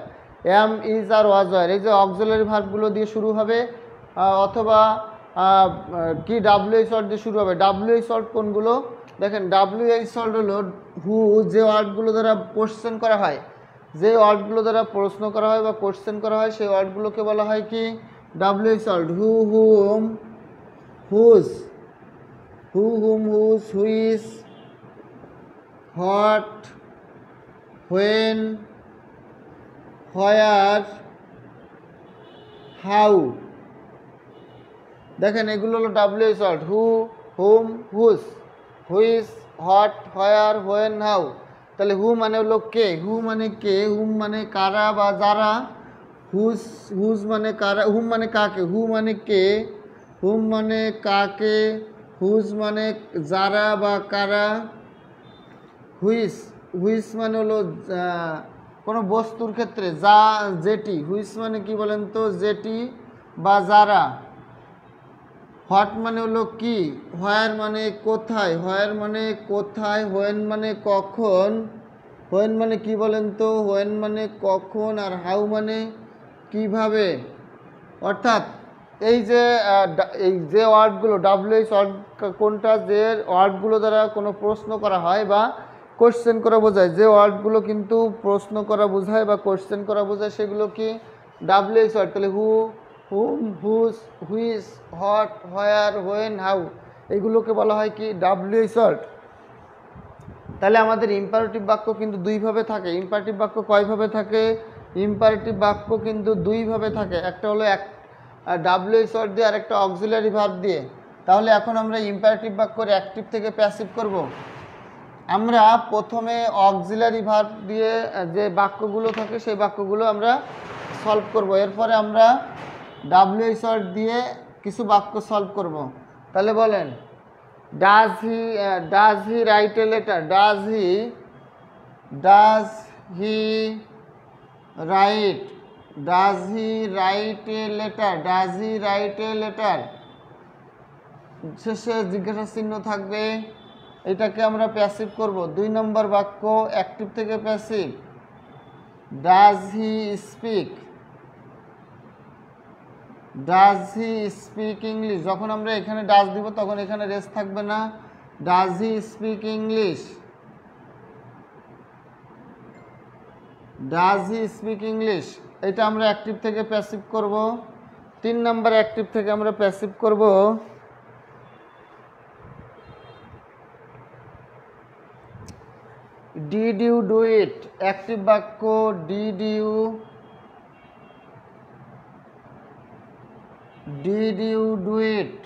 S1: Am, is, are, was, were, এই যে অক্সিলারি ভার্বগুলো দিয়ে শুরু হবে, অথবা কি ডাব্লিউএইচ ওয়ার্ড দিয়ে শুরু হবে। ডাব্লিউএইচ ওয়ার্ড কোনগুলো? দেখেন ডাব্লিউএইচ ওয়ার্ড হলো হু, যে ওয়ার্ডগুলো দ্বারা কোশ্চেন করা হয়, যে ওয়ার্ডগুলো দ্বারা প্রশ্ন করা হয় বা কোশ্চেন করা হয় সেই ওয়ার্ডগুলোকে বলা হয় কি? WH word. Who, whom, whose, who, whom, whose, which, what, when, where, how. দেখেন এগুলো হলো WH ওয়ার্ড। হু, হুম, হুস, হুইস, হোয়াট, হোয়ার, হোয়েন, হাউ। তাহলে হু মানে হলো কে, হু মানে কে, হুম মানে কারা বা যারা, হুজ মানে কারা, হুম মানে কাকে, হু মানে কে, হুম মানে কাকে, হুজ মানে যারা বা কারা, হুইস, হুইস মানে হলো কোনো বস্তুর ক্ষেত্রে যা যেটি, হুইস মানে কি বলেন তো, যেটি বা যারা। হোয়াট মানে হলো কি, হোয়ার মানে কোথায়, হোয়ার মানে কোথায়, হোয়েন মানে কখন, হোয়েন মানে কি বলেন তো, হোয়েন মানে কখন, আর হাউ মানে কিভাবে। অর্থাৎ এই যে ওয়ার্ডগুলো WH ওয়ার্ড কোনটা, যে ওয়ার্ডগুলো দ্বারা কোনো প্রশ্ন করা হয় বা কোশ্চেন করা বোঝায়, যে ওয়ার্ডগুলো কিন্তু প্রশ্ন করা বোঝায় বা কোশ্চেন করা বোঝায় সেগুলো কি WH ওয়ার্ড। তাহলে হু, হুম, হুস, হুইস, হোয়াট, হোয়ার, হোয়েন, হাউ, এগুলোকে বলা হয় কি WH ওয়ার্ড। তাহলে আমাদের ইম্পারেটিভ বাক্য কিন্তু দুইভাবে থাকে। ইম্পারেটিভ বাক্য কয়ভাবে থাকে? ইম্পারেটিভ বাক্য কিন্তু দুইভাবে থাকে, একটা হলো WH ওয়ার্ড দিয়ে আর একটা অক্সিলারি ভার্ব দিয়ে। তাহলে এখন আমরা ইম্পারেটিভ বাক্যর অ্যাক্টিভ থেকে প্যাসিভ করব। আমরা প্রথমে অক্সিলারি ভার্ব দিয়ে যে বাক্যগুলো থাকে সেই বাক্যগুলো আমরা সলভ করব, এরপরে আমরা WH ওয়ার্ড দিয়ে কিছু বাক্য সলভ করব। তাহলে বলেন, does he write a letter, does he write a letter, does he write a letter, শেষে জিজ্ঞাসা চিহ্ন থাকবে, এটাকে আমরা প্যাসিভ করব। 2 নম্বর বাক্য অ্যাক্টিভ থেকে passive, does he speak English, যখন আমরা এখানে ডাজ দিব তখন এখানে রেস থাকবে না, does he speak English, এটা আমরা অ্যাক্টিভ থেকে প্যাসিভ করব। 3 নম্বর অ্যাক্টিভ থেকে আমরা প্যাসিভ করব, did you do it, active বাক্য did you do it,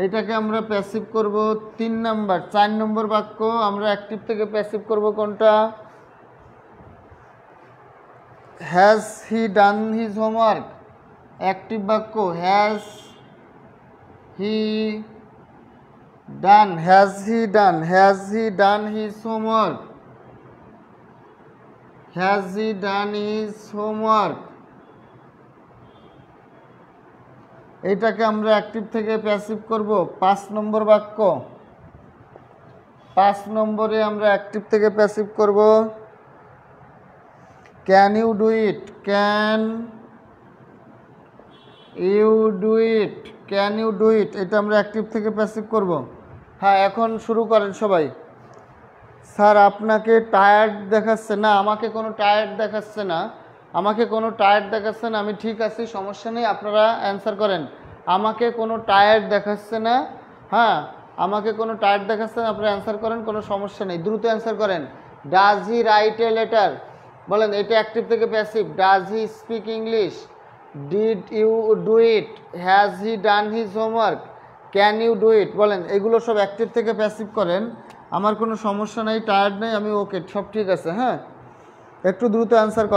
S1: এটাকে আমরা প্যাসিভ করব। 3 নম্বর 4 নম্বর বাক্য আমরা অ্যাক্টিভ থেকে প্যাসিভ করব কোনটা, has he done his homework, active বাক্য has he done his homework, এটাকে আমরা অ্যাক্টিভ থেকে প্যাসিভ করব। 5 নম্বর বাক্য, 5 নম্বরে আমরা অ্যাক্টিভ থেকে প্যাসিভ করব, can you do it, এটা আমরা অ্যাক্টিভ থেকে প্যাসিভ করব। হ্যাঁ, এখন শুরু করেন সবাই। স্যার আপনাকে টায়ার্ড দেখাচ্ছে না, আমাকে কোনো টায়ার্ড দেখাচ্ছে না, আমি ঠিক আছি, সমস্যা নেই, আপনারা অ্যান্সার করেন। আমাকে কোনো টায়ার্ড দেখাচ্ছে না, হ্যাঁ আমাকে কোনো টায়ার্ড দেখাচ্ছে না, আপনারা অ্যান্সার করেন, কোনো সমস্যা নেই, দ্রুত অ্যান্সার করেন। Does he write a letter, বলেন এটা অ্যাক্টিভ থেকে passive. Does he speak English, did you do it, has he done his homework, can you do it, বলেন এগুলো সব অ্যাক্টিভ থেকে প্যাসিভ করেন। আমার কোনো সমস্যা নেই, টায়ার্ড নেই, আমি ওকে, সব ঠিক আছে। হ্যাঁ, একটু দ্রুত অ্যান্সার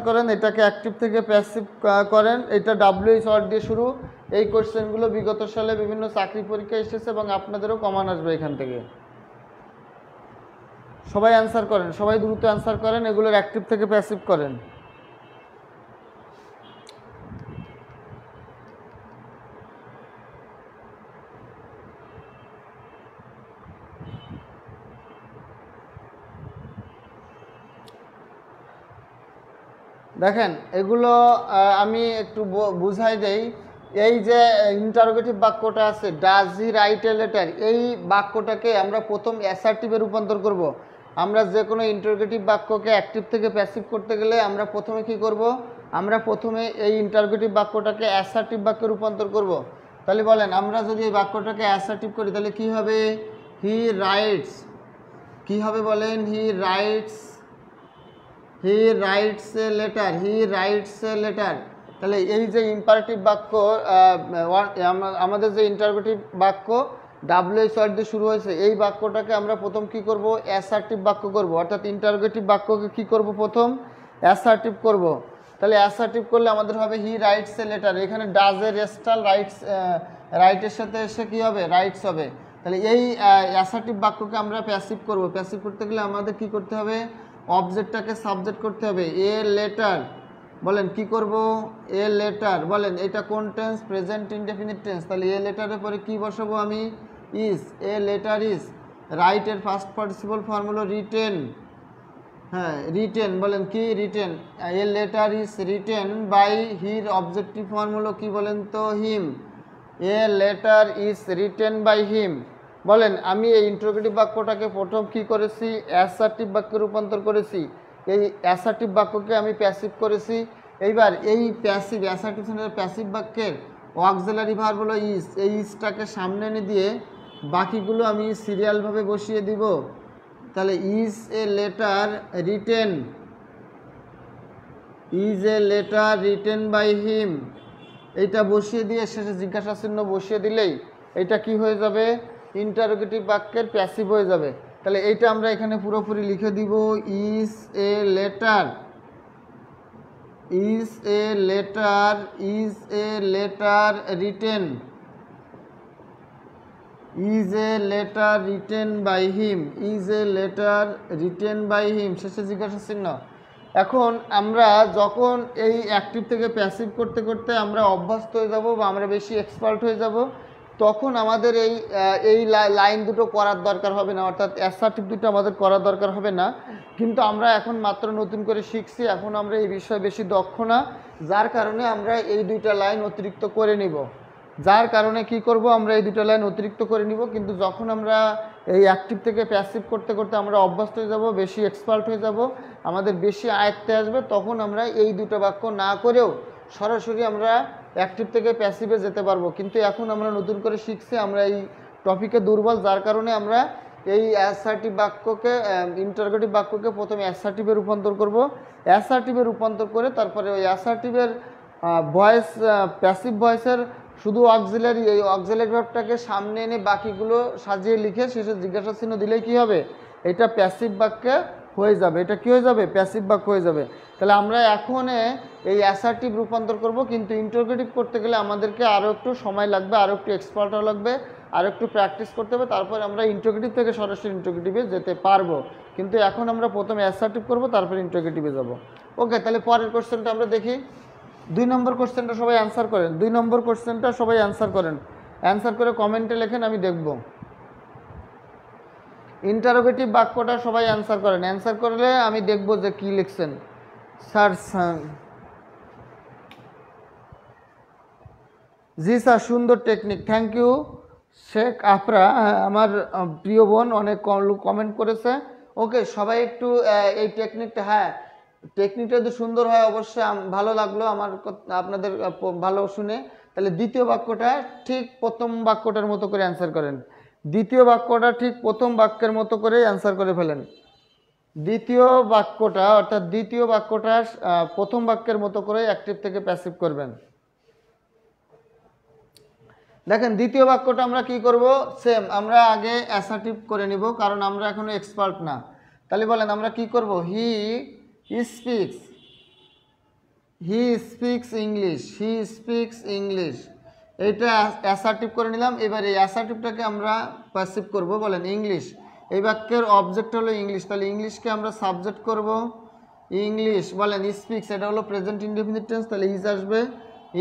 S1: করেন, এটাকে অ্যাক্টিভ থেকে প্যাসিভ করেন। এটা WH ওয়ার্ড দিয়ে শুরু। এই কোশ্চেনগুলো বিগত সালে বিভিন্ন চাকরি পরীক্ষা এসেছে এবং আপনাদেরও কমন আসবে এখান থেকে। সবাই অ্যান্সার করেন, সবাই দ্রুত অ্যান্সার করেন, এগুলোর অ্যাক্টিভ থেকে প্যাসিভ করেন। দেখেন এগুলো আমি একটু বুঝাই দেই। এই যে ইন্টারোগেটিভ বাক্যটা আছে, does he write a letter, এই বাক্যটাকে আমরা প্রথম অ্যাসার্টিভে রূপান্তর করব। আমরা যে কোনো ইন্টারোগেটিভ বাক্যকে অ্যাক্টিভ থেকে প্যাসিভ করতে গেলে আমরা প্রথমে কি করব, আমরা প্রথমে এই ইন্টারোগেটিভ বাক্যটাকে অ্যাসার্টিভ বাক্যে রূপান্তর করব। তাহলে বলেন, আমরা যদি এই বাক্যটাকে অ্যাসার্টিভ করি তাহলে কি হবে, হি রাইটস, কি হবে বলেন? He writes a letter, he writes a letter. তাহলে এই যে ইম্পারেটিভ বাক্য, আমাদের যে ইন্টারোগেটিভ বাক্য WH ওয়ার্ড দিয়ে শুরু হয়েছে, এই বাক্যটাকে আমরা প্রথম কি করব? অ্যাসার্টিভ বাক্য করব। অর্থাৎ ইন্টারোগেটিভ বাক্যকে কি করব? প্রথম অ্যাসার্টিভ করব। তাহলে অ্যাসার্টিভ করলে আমাদের হবে হি রাইটস এ লেটার। এখানে ডাজের রেস্টাল রাইটের সাথে এসে কী হবে? রাইটস হবে। তাহলে এই অ্যাসার্টিভ বাক্যকে আমরা প্যাসিভ করব। প্যাসিভ করতে গেলে আমাদের কি করতে হবে? অবজেক্টটাকে সাবজেক্ট করতে হবে। এ লেটার, বলেন কি করব? এ লেটার, বলেন এটা কোন টেন্স? Present indefinite tense. তাহলে এ লেটারের পরে কি বসাবো আমি? ইজ। A letter is. রাইটের ফার্স্ট পার্টিসিপল ফর্ম হলো রিটেন। হ্যাঁ, রিটেন, বলেন কি? Written. A letter is written by her objective form হলো কি বলেন তো? Him. A letter is written by him. বলেন আমি এই ইন্টারোগেটিভ বাক্যটাকে প্রথম কি করেছি? অ্যাসার্টিভ বাক্যে রূপান্তর করেছি। এই অ্যাসার্টিভ বাক্যকে আমি প্যাসিভ করেছি। এইবার এই প্যাসিভ অ্যাসার্টিভ প্যাসিভ বাক্যের অক্সিলারি ভার্ব হলো ইজ। এই ইজটাকে সামনে এনে দিয়ে বাকিগুলো আমি সিরিয়ালভাবে বসিয়ে দিব। তাহলে is a letter written, is a letter written by him, এইটা বসিয়ে দিয়ে শেষে জিজ্ঞাসা চিহ্ন বসিয়ে দিলেই এটা কি হয়ে যাবে? ইন্টারোগেটিভ বাক্যের প্যাসিভ হয়ে যাবে। তাহলে এইটা আমরা এখানে পুরোপুরি লিখে দিব। Is a letter, is a letter, is a letter written, is a letter written by him, is a letter written by him, শেষে জিজ্ঞাসা চিহ্ন। এখন আমরা যখন এই অ্যাক্টিভ থেকে প্যাসিভ করতে করতে আমরা অভ্যস্ত হয়ে যাব বা আমরা বেশি এক্সপার্ট হয়ে যাব, তখন আমাদের এই লাইন দুটো করার দরকার হবে না, অর্থাৎ অ্যাসার্টিভ দুটো আমাদের করার দরকার হবে না। কিন্তু আমরা এখন মাত্র নতুন করে শিখছি, এখন আমরা এই বিষয়ে বেশি দক্ষ না, যার কারণে আমরা এই দুইটা লাইন অতিরিক্ত করে নিব। যার কারণে কি করব? আমরা এই দুটো লাইন অতিরিক্ত করে নিব। কিন্তু যখন আমরা এই অ্যাক্টিভ থেকে প্যাসিভ করতে করতে আমরা অভ্যস্ত হয়ে যাব, বেশি এক্সপার্ট হয়ে যাব, আমাদের বেশি আয়ত্তে আসবে, তখন আমরা এই দুটো বাক্য না করেও সরাসরি আমরা অ্যাক্টিভ থেকে প্যাসিভে যেতে পারবো। কিন্তু এখন আমরা নতুন করে শিখছি, আমরা এই টপিকে দুর্বল, যার কারণে আমরা এই অ্যাসার্টিভ বাক্যকে ইন্টারোগেটিভ বাক্যকে প্রথমে অ্যাসার্টিভে রূপান্তর করব। অ্যাসার্টিভে রূপান্তর করে তারপরে ওই অ্যাসার্টিভের ভয়েস, প্যাসিভ ভয়েসের শুধু অক্সিলারি, এই অক্সিলারি ভার্বটাকে সামনে এনে বাকিগুলো সাজিয়ে লিখে শেষে জিজ্ঞাসা চিহ্ন দিলেই কী হবে? এটা প্যাসিভ বাক্যে হয়ে যাবে। এটা কী হয়ে যাবে? প্যাসিভ বাক্য হয়ে যাবে। তাহলে আমরা এখন এই অ্যাসার্টিভ রূপান্তর করব, কিন্তু ইন্টারোগেটিভ করতে গেলে আমাদেরকে আরও একটু সময় লাগবে, আরও একটু এক্সপার্ট হওয়া লাগবে, আরও একটু প্র্যাকটিস করতে হবে, তারপরে আমরা ইন্টারোগেটিভ থেকে সরাসরি ইন্টারোগেটিভে যেতে পারবো। কিন্তু এখন আমরা প্রথমে অ্যাসার্টিভ করব, তারপরে ইন্টারোগেটিভে যাব। ওকে, তাহলে পরের কোশ্চেনটা আমরা দেখি। 2 নম্বর কোশ্চেনটা সবাই অ্যান্সার করেন। 2 নম্বর কোশ্চেনটা সবাই অ্যান্সার করেন, অ্যান্সার করে কমেন্টে লেখেন, আমি দেখব। ইন্টারোগেটিভ বাক্যটা সবাই অ্যান্সার করেন, অ্যান্সার করলে আমি দেখব যে কী লিখছেন। স্যার, জি স্যার, সুন্দর technique, thank you Sheikh Afra, আমার প্রিয় বোন, অনেক কমেন্ট করেছে। ওকে, সবাই একটু এই টেকনিকটা, হ্যাঁ টেকনিকটা যদি সুন্দর হয় অবশ্যই ভালো লাগলো আমার, আপনাদের ভালো শুনে। তাহলে দ্বিতীয় বাক্যটা ঠিক প্রথম বাক্যটার মতো করে অ্যান্সার করেন। দ্বিতীয় বাক্যটা ঠিক প্রথম বাক্যের মতো করে অ্যান্সার করে ফেলেন। দ্বিতীয় বাক্যটা, অর্থাৎ দ্বিতীয় বাক্যটা প্রথম বাক্যের মতো করে অ্যাক্টিভ থেকে প্যাসিভ করবেন। দেখেন দ্বিতীয় বাক্যটা আমরা কি করব? সেম, আমরা আগে অ্যাসার্টিভ করে নিব, কারণ আমরা এখনো এক্সপার্ট না। তাহলে বলেন আমরা কি করব? He speaks English, he speaks English, এইটা অ্যাসার্টিভ করে নিলাম। এবার এই অ্যাসার্টিভটাকে আমরা প্যাসিভ করব। বলেন ইংলিশ, এই বাক্যের অবজেক্ট হলো ইংলিশ, তাহলে ইংলিশকে আমরা সাবজেক্ট করব ইংলিশ। বলেন স্পিক্স, এটা হলো প্রেজেন্ট ইনডেফিনিট টেন্স, তাহলে ইজ আসবে।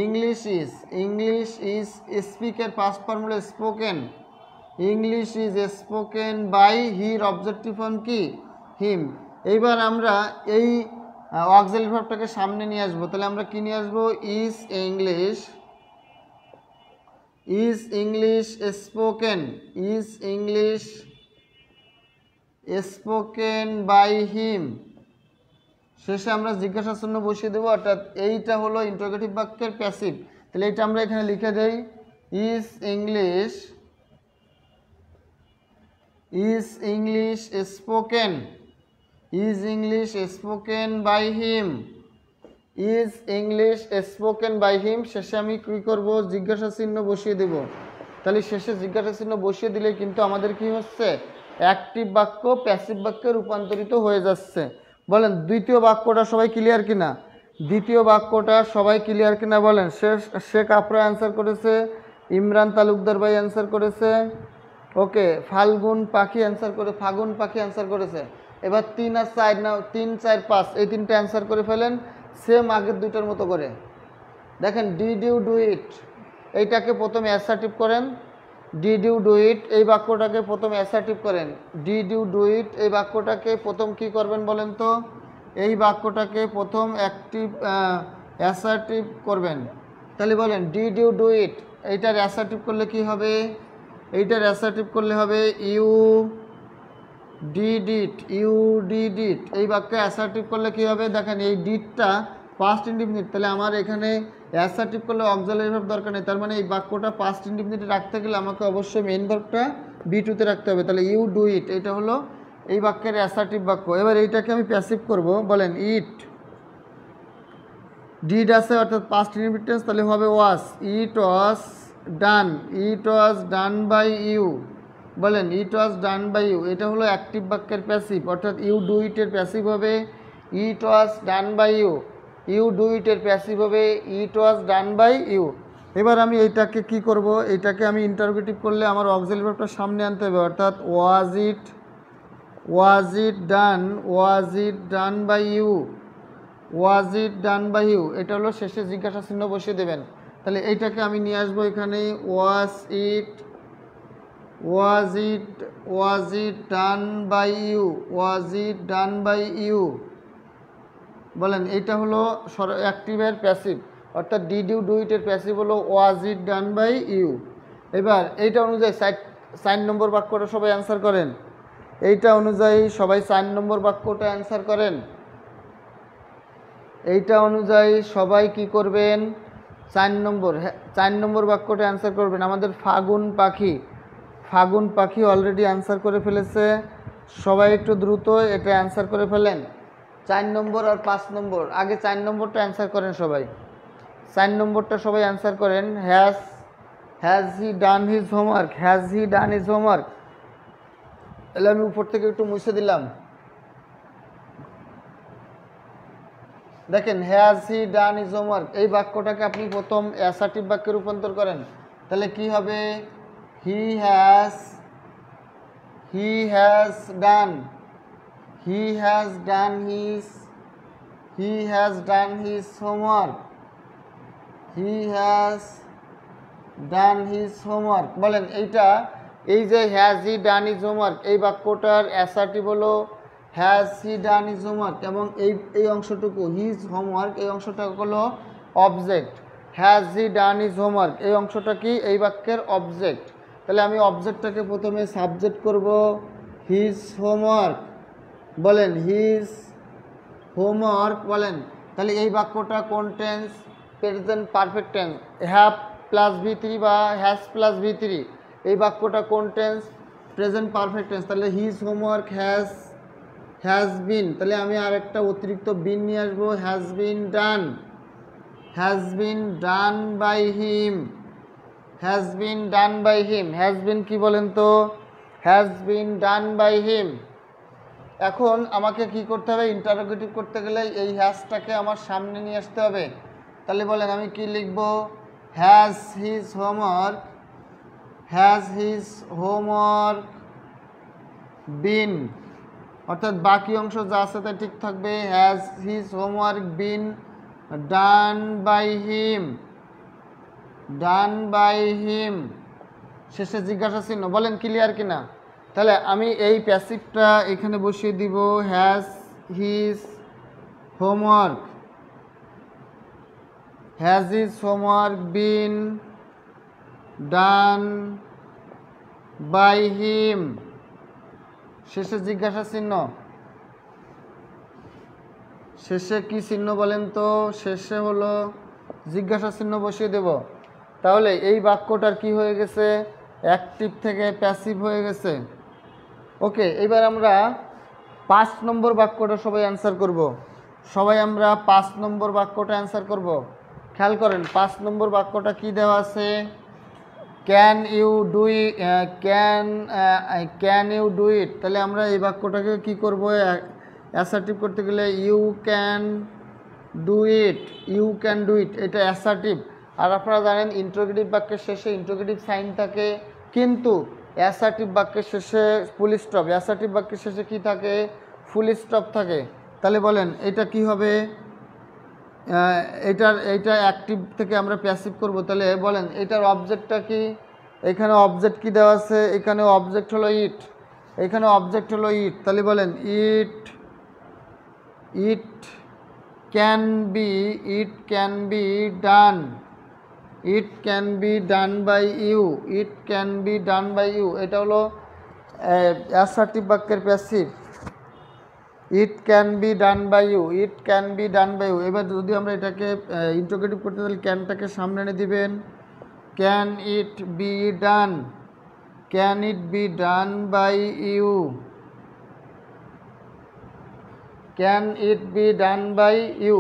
S1: ইংলিশ ইজ স্পিকের পাস্ট ফর্ম হলো spoken, English is spoken by her objective form কি? হিম। এইবার আমরা এই অক্সিলারি ভার্বটাকে সামনে নিয়ে আসবো, তাহলে আমরা কি নিয়ে আসবো? Is English spoken by him, শেষে আমরা জিজ্ঞাসা চিহ্ন বসিয়ে দেবো, অর্থাৎ এইটা হলো ইন্টারোগেটিভ বাক্যের প্যাসিভ। তাহলে এটা আমরা এখানে লিখে দেই, is English is English spoken, is English spoken by him, is English spoken by him. শেষে আমি কী করব, জিজ্ঞাসা চিহ্ন বসিয়ে দেব। তাহলে শেষে জিজ্ঞাসা চিহ্ন বসিয়ে দিলে কিন্তু আমাদের কি হচ্ছে, অ্যাক্টিভ বাক্য প্যাসিভ বাক্যে রূপান্তরিত হয়ে যাচ্ছে। বলেন দ্বিতীয় বাক্যটা সবাই ক্লিয়ার কিনা? দ্বিতীয় বাক্যটা সবাই ক্লিয়ার কিনা বলেন। শেখ আফরা অ্যান্সার করেছে, ইমরান তালুকদার ভাই অ্যান্সার করেছে, ওকে ফাল্গুন পাখি অ্যান্সার করে, ফাগুন পাখি অ্যান্সার করেছে। এবার 3 আর 4 না, 3 4 5 এই তিনটে অ্যান্সার করে ফেলেন সেম আগের দুইটার মতো করে। দেখেন ডিড ইউ ডু ইট, এইটাকে প্রথমে অ্যাসার্টিভ করেন। ডিড ইউ ডু ইট এই বাক্যটাকে প্রথমে অ্যাসার্টিভ করেন। ডিড ইউ ডু ইট এই বাক্যটাকে প্রথম কি করবেন বলেন তো? এই বাক্যটাকে প্রথম অ্যাক্টিভ অ্যাসার্টিভ করবেন। তাহলে বলেন ডিড ইউ ডু ইট, এইটার অ্যাসার্টিভ করলে কি হবে? এইটার অ্যাসার্টিভ করলে হবে you did it, you did it. এই বাক্যে অ্যাসার্টিভ করলে কি হবে? দেখেন এই ডিডটা পাস্ট ইনডিফিনিট, তাহলে আমার এখানে অ্যাসার্টিভ করলে অক্সিলারি ভার্ব দরকার নেই। তার মানে এই বাক্যটা পাস্ট ইনডিফিনিটে রাখতে গেলে আমাকে অবশ্যই মেইন ভার্বটা বি2 তে রাখতে হবে। তাহলে ইউ ডু ইট এটা হলো এই বাক্যের অ্যাসার্টিভ বাক্য। এবার এইটাকে আমি প্যাসিভ করব। বলেন ইট, ডিড আছে অর্থাৎ পাস্ট ইনডিফিনিট, তাহলে হবে ওয়াজ, ইট was done, it was done by you. বলেন ইট ওয়াজ ডান বাই ইউ, এটা হলো অ্যাক্টিভ বাক্যের প্যাসিভ, অর্থাৎ ইউ ডু ইটের প্যাসিভ হবে it was done by you, you do ইটের প্যাসিভ হবে it was done by you. এবার আমি এইটাকে কি করব, এইটাকে আমি ইন্টারোগেটিভ করলে আমার অক্সিলারি ভার্বটা সামনে আনতে হবে, অর্থাৎ was it done, was it done by you, was it done by you. এটা হলো শেষে জিজ্ঞাসা চিহ্ন বসিয়ে দেবেন। তাহলে এইটাকে আমি নিয়ে আসবো এখানে, was it done by you, was it done by you. বলেন এইটা হলো অ্যাক্টিভের প্যাসিভ, অর্থাৎ ডিড ইউ ডু ইটের প্যাসিভ হলো was it done by you. এবার এইটা অনুযায়ী 4 নম্বর বাক্যটা সবাই অ্যান্সার করেন। এইটা অনুযায়ী সবাই 4 নম্বর বাক্যটা অ্যান্সার করেন। এইটা অনুযায়ী সবাই কি করবেন, 4 নম্বর বাক্যটা অ্যান্সার করবেন। আমাদের ফাগুন পাখি অলরেডি অ্যান্সার করে ফেলেছে। সবাই একটু দ্রুত এটা অ্যান্সার করে ফেলেন। 4 নম্বর আর 5 নম্বর, আগে 4 নম্বরটা অ্যান্সার করেন সবাই। 4 নম্বরটা সবাই অ্যান্সার করেন। Has he done his homework, has he done his homework. তাহলে আমি উপর থেকে একটু মুছে দিলাম। দেখেন has he done his homework এই বাক্যটাকে আপনি প্রথম অ্যাসার্টিভ বাক্যে রূপান্তর করেন। তাহলে কি হবে, he has done his homework, he has done his homework। বলেন এইটা, এই যে has he done his homework এই বাক্যটার অ্যাসার্টিভ হলো has he done his homework, এবং এই অংশটুকু হিজ হোমওয়ার্ক এই অংশটা হলো object. Has he done his homework এই অংশটা কি, এই বাক্যের অবজেক্ট। তাহলে আমি অবজেক্টটাকে প্রথমে সাবজেক্ট করব হিজ হোমওয়ার্ক। বলেন হিজ হোমওয়ার্ক। বলেন তাহলে এই বাক্যটা কোন tense, present perfect tense, have plus V3 বা হ্যাজ প্লাস V3 এই বাক্যটা কোন টেন্স, প্রেজেন্ট পারফেক্ট টেন্স। তাহলে হিজ হোমওয়ার্ক হ্যাজ বিন, তাহলে আমি আর একটা অতিরিক্ত বিন নিয়ে আসবো, has been done by him, has been কি বলেন তো, হ্যাজ বিন ডান বাই হিম। এখন আমাকে কি করতে হবে, ইন্টারোগেটিভ করতে গেলে এই হ্যাজটাকে আমার সামনে নিয়ে আসতে হবে। তাহলে বলেন আমি কি লিখব, হ্যাজ হিজ হোমওয়ার্ক বিন, অর্থাৎ বাকি অংশ যা আছে তা ঠিক থাকবে। Has his homework been done by him, শেষে জিজ্ঞাসা চিহ্ন। বলেন ক্লিয়ার কিনা? তাহলে আমি এই প্যাসিভটা এখানে বসিয়ে দিব, has his homework been done by him, শেষে জিজ্ঞাসা চিহ্ন। শেষে কি চিহ্ন বলেন তো, শেষে হলো জিজ্ঞাসা চিহ্ন বসিয়ে দেব। তাহলে এই বাক্যটার কি হয়ে গেছে, অ্যাক্টিভ থেকে প্যাসিভ হয়ে গেছে। ওকে, এবার আমরা 5 নম্বর বাক্যটা সবাই অ্যান্সার করব। সবাই আমরা 5 নম্বর বাক্যটা অ্যান্সার করব। খেয়াল করেন 5 নম্বর বাক্যটা কি দেওয়া আছে, can you do it, can you do it. তাহলে আমরা এই বাক্যটাকে কি করব, অ্যাসার্টিভ করতে গেলে you can do it, you can do it, এটা অ্যাসার্টিভ। আর আপনারা জানেন ইন্টারোগেটিভ বাক্যের শেষে ইন্টারোগেটিভ সাইন থাকে, কিন্তু অ্যাসার্টিভ বাক্যের শেষে ফুল স্টপ, অ্যাসার্টিভ বাক্যের শেষে কি থাকে, ফুল স্টপ থাকে। তাহলে বলেন এটা কি হবে, এইটা অ্যাক্টিভ থেকে আমরা প্যাসিভ করব। তাহলে বলেন এটার অবজেক্টটা কি, এখানে অবজেক্ট কি দেওয়া আছে, এখানে অবজেক্ট হলো ইট, এখানে অবজেক্ট হলো ইট। তাহলে বলেন it it can be done, it can be done by you, it can be done by you, এটা হলো অ্যাসার্টিভ বাক্যের passive. It can be done by you, it can be done by you. এবার যদি আমরা এটাকে interrogative করতে তাহলে ক্যানটাকে সামনে এনে দিবেন, can it be done, can it be done by you, can it be done by you.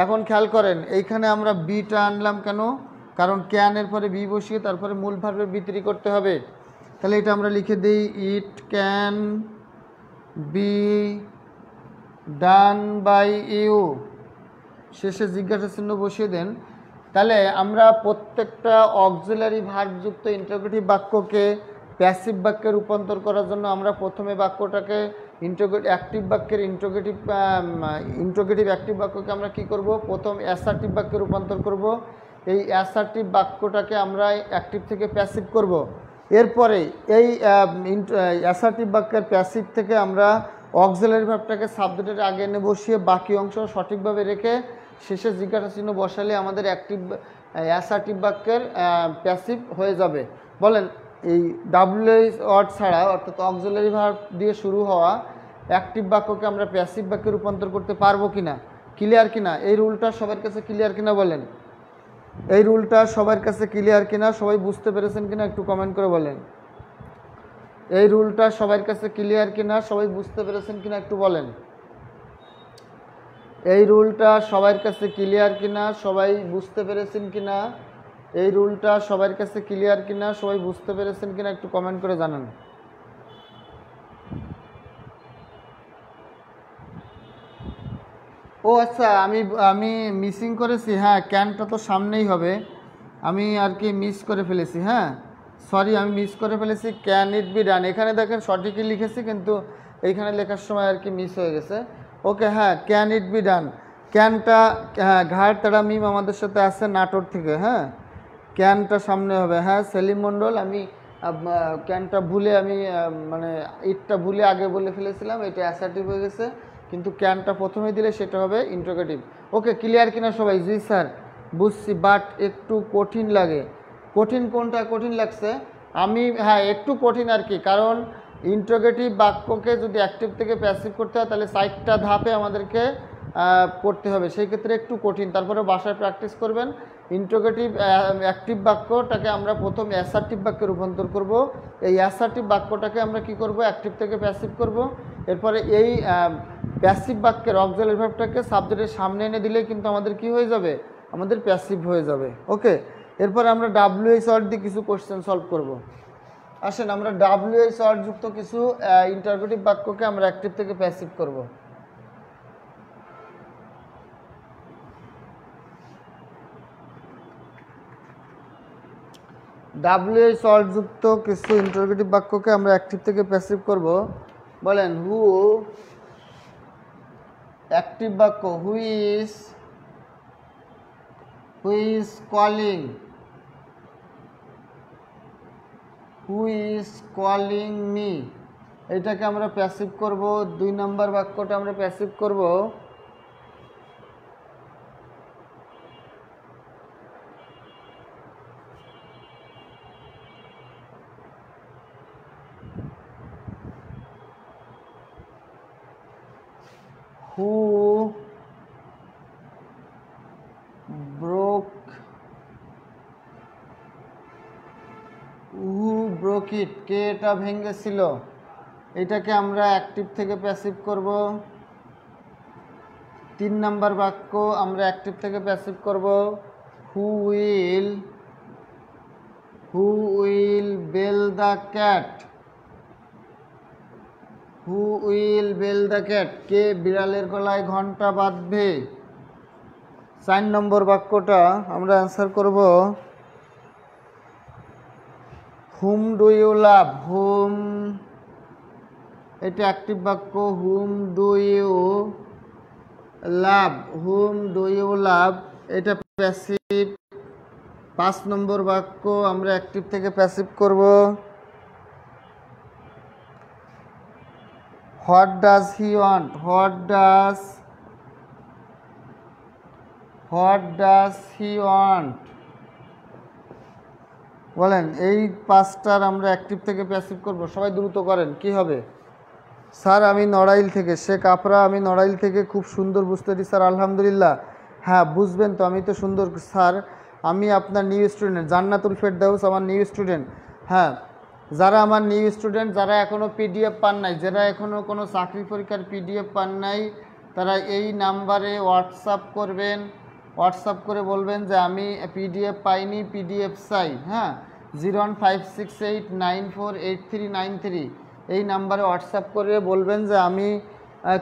S1: এখন খেয়াল করেন এইখানে আমরা বিটা আনলাম কেন, কারণ ক্যানের পরে বি বসিয়ে তারপরে মূল ভার্বের বি3 করতে হবে। তাহলে এটা আমরা লিখে দিই, it can be done by you, শেষে জিজ্ঞাসা চিহ্ন বসিয়ে দেন। তাহলে আমরা প্রত্যেকটা অক্সিলারি ভার্বযুক্ত ইন্টারোগেটিভ বাক্যকে প্যাসিভ বাক্যে রূপান্তর করার জন্য আমরা প্রথমে বাক্যটাকে অ্যাক্টিভ বাক্যের ইন্টারোগেটিভ অ্যাক্টিভ বাক্যকে আমরা কি করব, প্রথম অ্যাসার্টিভ বাক্যে রূপান্তর করব। এই অ্যাসার্টিভ বাক্যটাকে আমরা অ্যাক্টিভ থেকে প্যাসিভ করব। এরপরে এই অ্যাসার্টিভ বাক্যের প্যাসিভ থেকে আমরা অক্সিলারি ভার্বটাকে সাবজেক্টের আগে এনে বসিয়ে বাকি অংশ সঠিকভাবে রেখে শেষে জিজ্ঞাসা চিহ্ন বসালে আমাদের অ্যাসার্টিভ বাক্যের প্যাসিভ হয়ে যাবে। বলেন এই ডাব্লিউএইচ ওয়ার্ড ছাড়া অর্থাৎ অক্সিলারি ভার্ব দিয়ে শুরু হওয়া অ্যাক্টিভ বাক্যকে আমরা প্যাসিভ বাক্যে রূপান্তর করতে পারবো কিনা, ক্লিয়ার কিনা, এই রুলটা সবার কাছে ক্লিয়ার কিনা বলেন, এই রুলটা সবার কাছে ক্লিয়ার কিনা, সবাই বুঝতে পেরেছেন কিনা একটু কমেন্ট করে বলেন। এই রুলটা সবার কাছে ক্লিয়ার কিনা, সবাই বুঝতে পেরেছেন কিনা একটু বলেন। এই রুলটা সবার কাছে ক্লিয়ার কিনা, সবাই বুঝতে পেরেছেন কিনা, এই রুলটা সবার কাছে ক্লিয়ার কিনা, সবাই বুঝতে পেরেছেন কিনা একটু কমেন্ট করে জানান। ও আচ্ছা, আমি মিসিং করেছি, হ্যাঁ ক্যানটা তো সামনেই হবে, আমি আর কি মিস করে ফেলেছি, হ্যাঁ সরি আমি মিস করে ফেলেছি, ক্যান ইট বি ডান। এখানে দেখেন সঠিকই লিখেছি কিন্তু এইখানে লেখার সময় আর কি মিস হয়ে গেছে। ওকে, হ্যাঁ ক্যান ইট বি ডান, ক্যানটা হ্যাঁ ঘাট তারা মিম আমাদের সাথে আসছে নাটোর থেকে, হ্যাঁ ক্যানটা সামনে হবে। হ্যাঁ সেলিম মণ্ডল, আমি ক্যানটা ভুলে আমি মানে ইটটা ভুলে আগে বলে ফেলেছিলাম, এটা অ্যাসার্টিভ হয়ে গেছে, কিন্তু ক্যানটা প্রথমে দিলে সেটা হবে ইন্টারোগেটিভ। ওকে ক্লিয়ার কিনা সবাই, জি স্যার বুঝছি, বাট একটু কঠিন লাগে। কঠিন কোনটা কঠিন লাগছে, আমি হ্যাঁ একটু কঠিন আর কি, কারণ ইন্টারোগেটিভ বাক্যকে যদি অ্যাক্টিভ থেকে প্যাসিভ করতে হয় তাহলে 4টা ধাপে আমাদেরকে করতে হবে, সেই ক্ষেত্রে একটু কঠিন। তারপরে বাসায় প্র্যাকটিস করবেন। ইন্টারোগেটিভ অ্যাক্টিভ বাক্যটাকে আমরা প্রথম অ্যাসার্টিভ বাক্যে রূপান্তর করব, এই অ্যাসার্টিভ বাক্যটাকে আমরা কি করব, অ্যাক্টিভ থেকে প্যাসিভ করব। এরপরে এই প্যাসিভ বাক্যের অক্সিলারি ভার্বটাকে সাবজেক্টের সামনে এনে দিলে কিন্তু আমাদের কি হয়ে যাবে, আমাদের প্যাসিভ হয়ে যাবে। ওকে, এরপরে আমরা ডাব্লিউএইচ ওয়ার্ড দিয়ে কিছু কোশ্চেন সলভ করব। আসেন আমরা ডাব্লিউএইচ ওয়ার্ড যুক্ত কিছু ইন্টারোগেটিভ বাক্যকে আমরা অ্যাক্টিভ থেকে প্যাসিভ করব। ডাব্লিউএইচ ওয়ার্ড যুক্ত কিছু ইন্টারোগেটিভ বাক্যকে আমরা অ্যাক্টিভ থেকে প্যাসিভ করব। বলেন হু, অ্যাক্টিভ বাক্য who is calling, who is calling me, এটাকে আমরা প্যাসিভ করব। 2 নম্বর বাক্যটা আমরা প্যাসিভ করব। হু ব্রোক ইট, কে এটা ভেঙেছিল, এটাকে আমরা অ্যাক্টিভ থেকে প্যাসিভ করব। 3 নাম্বার বাক্য আমরা অ্যাক্টিভ থেকে প্যাসিভ করব। Who will bell the cat. Who will bell the cat, কে বিড়ালের গলায় ঘন্টা বাঁধবে। 4 নম্বর বাক্যটা আমরা অ্যান্সার করব হুম ডু ইউ লাভ। হুম, এটা অ্যাক্টিভ বাক্য। Whom do you love, whom do you love, এটা প্যাসিভ। 5 নম্বর বাক্য আমরা অ্যাক্টিভ থেকে প্যাসিভ করব। What does he want. What does he want, বলেন এই 5টার আমরা অ্যাক্টিভ থেকে প্যাসিভ করব। সবাই দ্রুত করেন, কি হবে? স্যার আমি নড়াইল থেকে। শেখ আফরা, আমি নড়াইল থেকে। খুব সুন্দর বুঝতে দিই স্যার, আলহামদুলিল্লাহ। হ্যাঁ বুঝবেন তো, আমি তো সুন্দর স্যার। আমি আপনার নিউ স্টুডেন্ট, জান্নাতুল ফেরদাউস আমার নিউ স্টুডেন্ট। হ্যাঁ, যারা আমার নিউ স্টুডেন্ট, যারা এখনও পিডিএফ পান নাই, যারা এখনও কোনো চাকরি পরীক্ষার পিডিএফ পান নাই, তারা এই নাম্বারে হোয়াটসঅ্যাপ করবেন। হোয়াটসঅ্যাপ করে বলবেন যে আমি পিডিএফ পাইনি, পিডিএফ চাই। হ্যাঁ, 01568948393 এই নাম্বারে হোয়াটসঅ্যাপ করে বলবেন যে আমি